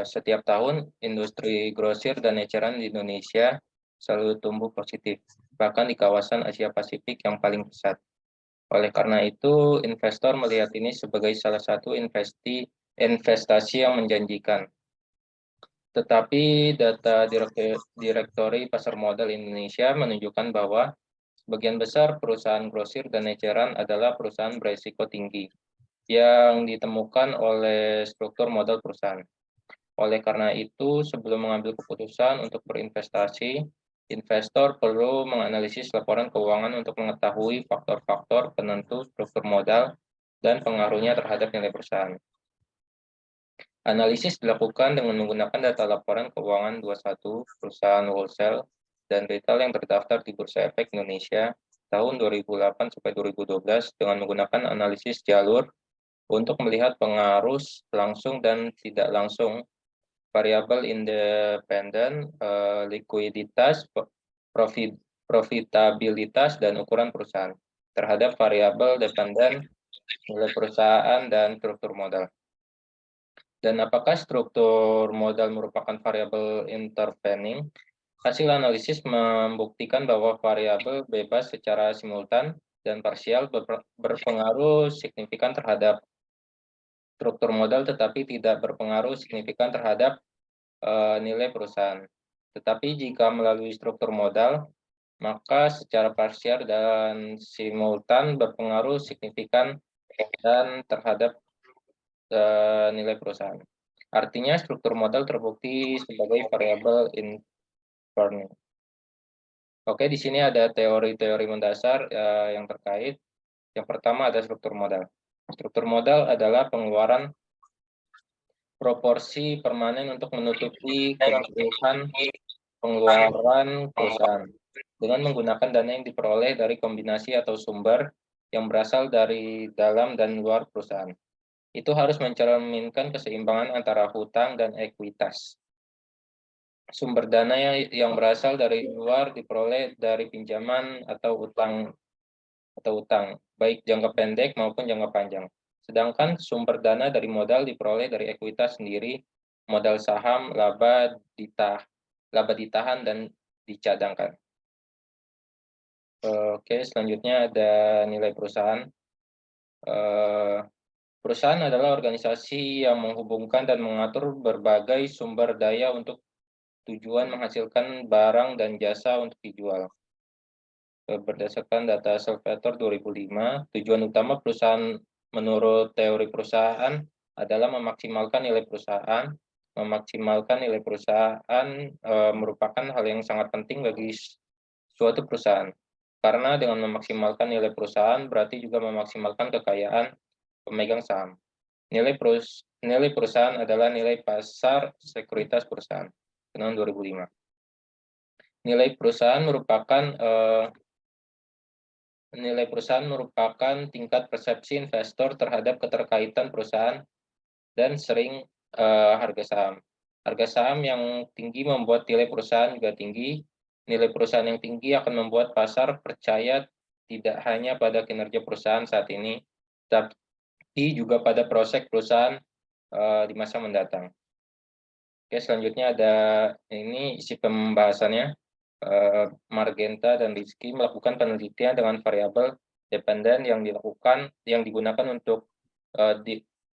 setiap tahun industri grosir dan eceran di Indonesia selalu tumbuh positif, bahkan di kawasan Asia Pasifik yang paling pesat. Oleh karena itu, investor melihat ini sebagai salah satu investasi yang menjanjikan. Tetapi data Direktori Pasar Modal Indonesia menunjukkan bahwa sebagian besar perusahaan grosir dan eceran adalah perusahaan berisiko tinggi yang ditemukan oleh struktur modal perusahaan. Oleh karena itu, sebelum mengambil keputusan untuk berinvestasi, investor perlu menganalisis laporan keuangan untuk mengetahui faktor-faktor penentu struktur modal dan pengaruhnya terhadap nilai perusahaan. Analisis dilakukan dengan menggunakan data laporan keuangan 21 perusahaan wholesale dan retail yang terdaftar di Bursa Efek Indonesia tahun 2008 sampai 2012 dengan menggunakan analisis jalur untuk melihat pengaruh langsung dan tidak langsung, variabel independen, likuiditas, profitabilitas, dan ukuran perusahaan terhadap variabel dependen, nilai perusahaan, dan struktur modal. Dan apakah struktur modal merupakan variabel intervening? Hasil analisis membuktikan bahwa variabel bebas secara simultan dan parsial berpengaruh signifikan terhadap struktur modal tetapi tidak berpengaruh signifikan terhadap nilai perusahaan. Tetapi jika melalui struktur modal, maka secara parsial dan simultan berpengaruh signifikan dan terhadap nilai perusahaan. Artinya struktur modal terbukti sebagai variabel intervening. Oke, di sini ada teori-teori mendasar yang terkait. Yang pertama ada struktur modal. Struktur modal adalah pengeluaran proporsi permanen untuk menutupi kebutuhan pengeluaran perusahaan dengan menggunakan dana yang diperoleh dari kombinasi atau sumber yang berasal dari dalam dan luar perusahaan. itu harus mencerminkan keseimbangan antara hutang dan ekuitas. Sumber dana yang berasal dari luar diperoleh dari pinjaman atau utang, baik jangka pendek maupun jangka panjang. Sedangkan sumber dana dari modal diperoleh dari ekuitas sendiri, modal saham, laba ditahan dan dicadangkan. Oke, selanjutnya ada nilai perusahaan. Perusahaan adalah organisasi yang menghubungkan dan mengatur berbagai sumber daya untuk tujuan menghasilkan barang dan jasa untuk dijual. Berdasarkan data Salvator 2005, tujuan utama perusahaan menurut teori perusahaan adalah memaksimalkan nilai perusahaan. Memaksimalkan nilai perusahaan merupakan hal yang sangat penting bagi suatu perusahaan. Karena dengan memaksimalkan nilai perusahaan berarti juga memaksimalkan kekayaan pemegang saham. Nilai perusahaan adalah nilai pasar sekuritas perusahaan tahun 2005. Nilai perusahaan merupakan tingkat persepsi investor terhadap keterkaitan perusahaan dan sering harga saham. Harga saham yang tinggi membuat nilai perusahaan juga tinggi. Nilai perusahaan yang tinggi akan membuat pasar percaya tidak hanya pada kinerja perusahaan saat ini, tapi juga pada prospek perusahaan di masa mendatang. Oke, selanjutnya ada ini isi pembahasannya. Margenta dan Rizky melakukan penelitian dengan variabel dependen yang digunakan untuk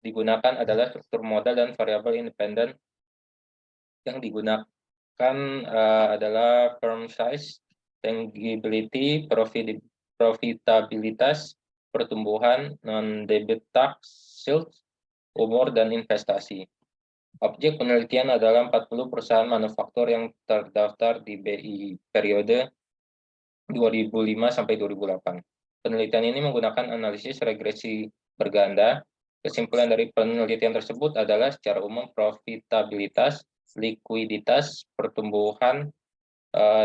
digunakan adalah struktur modal dan variabel independen yang digunakan adalah firm size, tangibility, profitabilitas, pertumbuhan, non-debit tax, yield, umur, dan investasi. Objek penelitian adalah 40 perusahaan manufaktur yang terdaftar di BI periode 2005 sampai 2008. Penelitian ini menggunakan analisis regresi berganda. Kesimpulan dari penelitian tersebut adalah secara umum profitabilitas, likuiditas, pertumbuhan,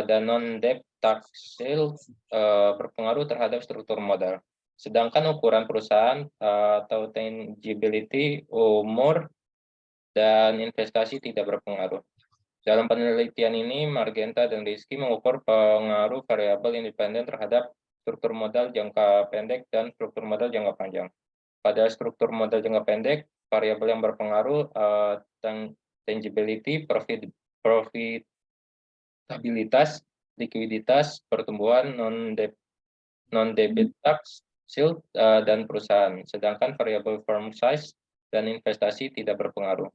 dan non-debt tax yield berpengaruh terhadap struktur modal. Sedangkan ukuran perusahaan atau tangibility, umur, dan investasi tidak berpengaruh. Dalam penelitian ini, Margenta dan Rizky mengukur pengaruh variabel independen terhadap struktur modal jangka pendek dan struktur modal jangka panjang. Pada struktur modal jangka pendek, variabel yang berpengaruh tangibility, profitabilitas, likuiditas, pertumbuhan, non-debit tax, yield, dan perusahaan. Sedangkan variabel firm size dan investasi tidak berpengaruh.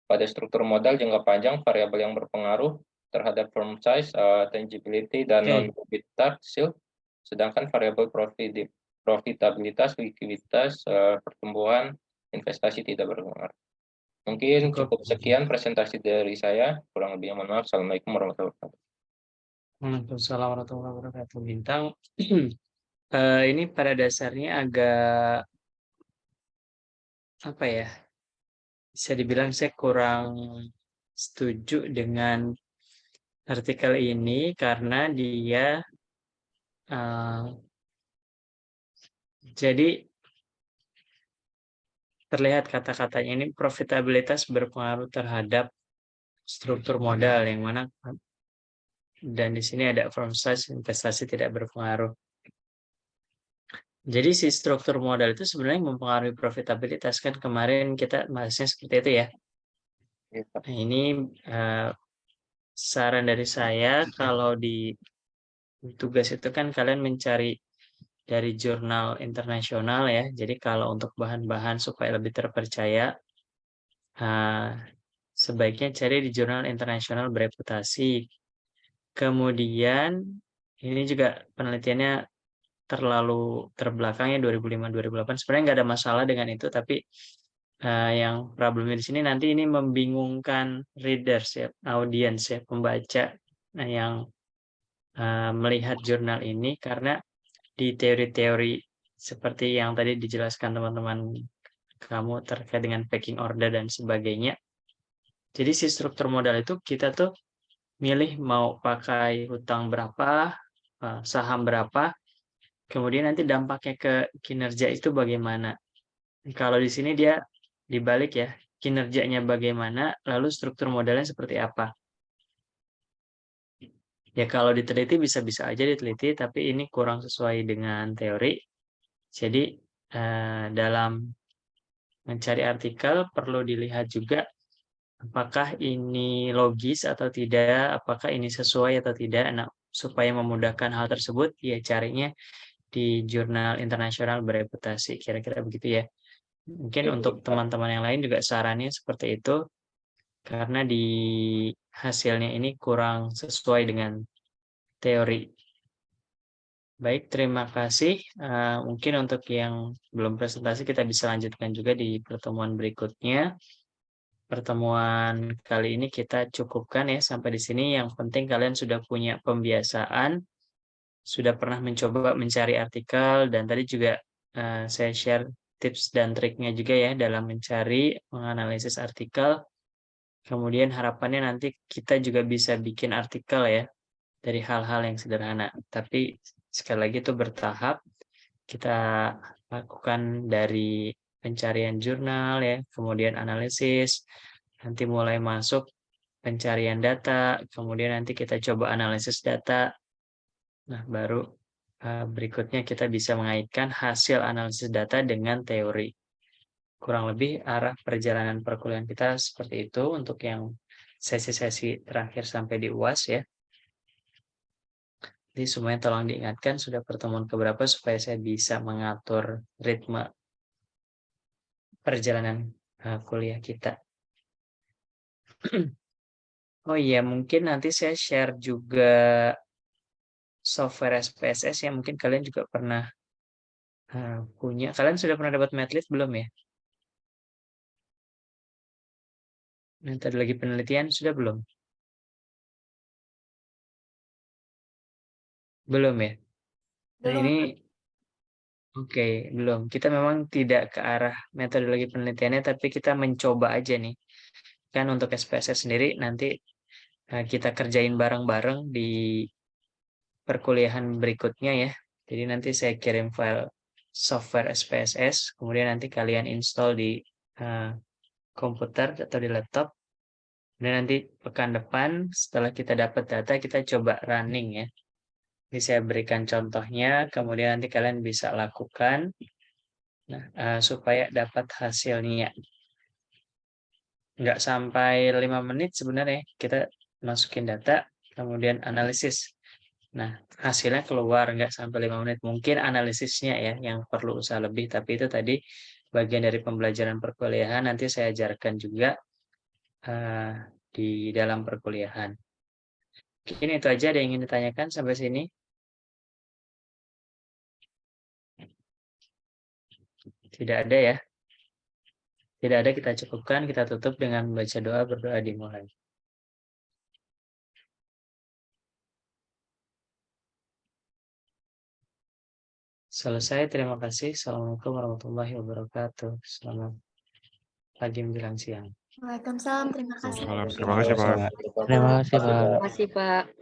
Pada struktur modal jangka panjang, variabel yang berpengaruh terhadap firm size, tangibility, dan non-debit tax, yield. Sedangkan variabel profitabilitas, likuiditas, pertumbuhan, investasi tidak berpengaruh. Mungkin cukup sekian presentasi dari saya. Kurang lebihnya mohon maaf. Assalamualaikum warahmatullahi wabarakatuh. Waalaikumsalam warahmatullahi wabarakatuh. Bintang, ini pada dasarnya agak apa ya? Bisa dibilang saya kurang setuju dengan artikel ini karena dia jadi terlihat kata-katanya ini profitabilitas berpengaruh terhadap struktur modal yang mana dan di sini ada firm size, investasi tidak berpengaruh. Jadi si struktur modal itu sebenarnya mempengaruhi profitabilitas kan kemarin kita bahasnya seperti itu ya. Nah, ini saran dari saya kalau di tugas itu kan kalian mencari dari jurnal internasional ya. Jadi kalau untuk bahan-bahan supaya lebih terpercaya, sebaiknya cari di jurnal internasional bereputasi. Kemudian ini juga penelitiannya terlalu terbelakangnya 2005-2008. Sebenarnya nggak ada masalah dengan itu, tapi yang problemnya di sini nanti ini membingungkan readers ya, audiens ya, pembaca yang melihat jurnal ini karena di teori-teori seperti yang tadi dijelaskan teman-teman kamu terkait dengan packing order dan sebagainya. Jadi si struktur modal itu kita tuh milih mau pakai hutang berapa, saham berapa, kemudian nanti dampaknya ke kinerja itu bagaimana. Kalau di sini dia dibalik ya, kinerjanya bagaimana, lalu struktur modalnya seperti apa. Ya kalau diteliti bisa-bisa aja diteliti, tapi ini kurang sesuai dengan teori. Jadi dalam mencari artikel perlu dilihat juga apakah ini logis atau tidak, apakah ini sesuai atau tidak. Nah, supaya memudahkan hal tersebut, ya carinya di jurnal internasional bereputasi, kira-kira begitu ya. Mungkin untuk teman-teman yang lain juga sarannya seperti itu, karena di hasilnya ini kurang sesuai dengan teori. Baik, terima kasih. Mungkin untuk yang belum presentasi kita bisa lanjutkan juga di pertemuan berikutnya. Pertemuan kali ini kita cukupkan ya sampai di sini. Yang penting kalian sudah punya pembiasaan, sudah pernah mencoba mencari artikel, dan tadi juga saya share tips dan triknya juga ya dalam mencari, menganalisis artikel. Kemudian harapannya nanti kita juga bisa bikin artikel ya dari hal-hal yang sederhana. Tapi sekali lagi itu bertahap. Kita lakukan dari pencarian jurnal ya, kemudian analisis, nanti mulai masuk pencarian data, kemudian nanti kita coba analisis data. Nah, baru berikutnya kita bisa mengaitkan hasil analisis data dengan teori. Kurang lebih arah perjalanan perkuliahan kita seperti itu untuk yang sesi-sesi terakhir sampai di UAS ya. Jadi semuanya tolong diingatkan sudah pertemuan keberapa supaya saya bisa mengatur ritme perjalanan kuliah kita. Oh iya, mungkin nanti saya share juga software SPSS yang mungkin kalian juga pernah punya. Kalian sudah pernah dapat Madlib belum ya? Metodologi penelitian sudah belum? Belum ya? Nah, Belum, ini Pak. oke, belum. Kita memang tidak ke arah metodologi penelitiannya, tapi kita mencoba aja nih. Kan untuk SPSS sendiri nanti kita kerjain bareng-bareng di perkuliahan berikutnya ya. Jadi nanti saya kirim file software SPSS, kemudian nanti kalian install di komputer atau di laptop. Dan nanti pekan depan setelah kita dapat data, kita coba running ya. Jadi saya berikan contohnya, kemudian nanti kalian bisa lakukan supaya dapat hasilnya. Nggak sampai 5 menit sebenarnya, kita masukin data, kemudian analisis. Nah, hasilnya keluar nggak sampai 5 menit. Mungkin analisisnya ya yang perlu usaha lebih, tapi itu tadi bagian dari pembelajaran perkuliahan, nanti saya ajarkan juga di dalam perkuliahan. Mungkin itu aja ada yang ingin ditanyakan sampai sini. Tidak ada ya. Tidak ada, kita cukupkan, kita tutup dengan membaca doa, berdoa dimulai. Selesai, terima kasih. Assalamualaikum warahmatullahi wabarakatuh. Selamat pagi menjelang siang. Waalaikumsalam, terima kasih. Terima kasih, Pak. Terima kasih, Pak. Terima kasih, Pak.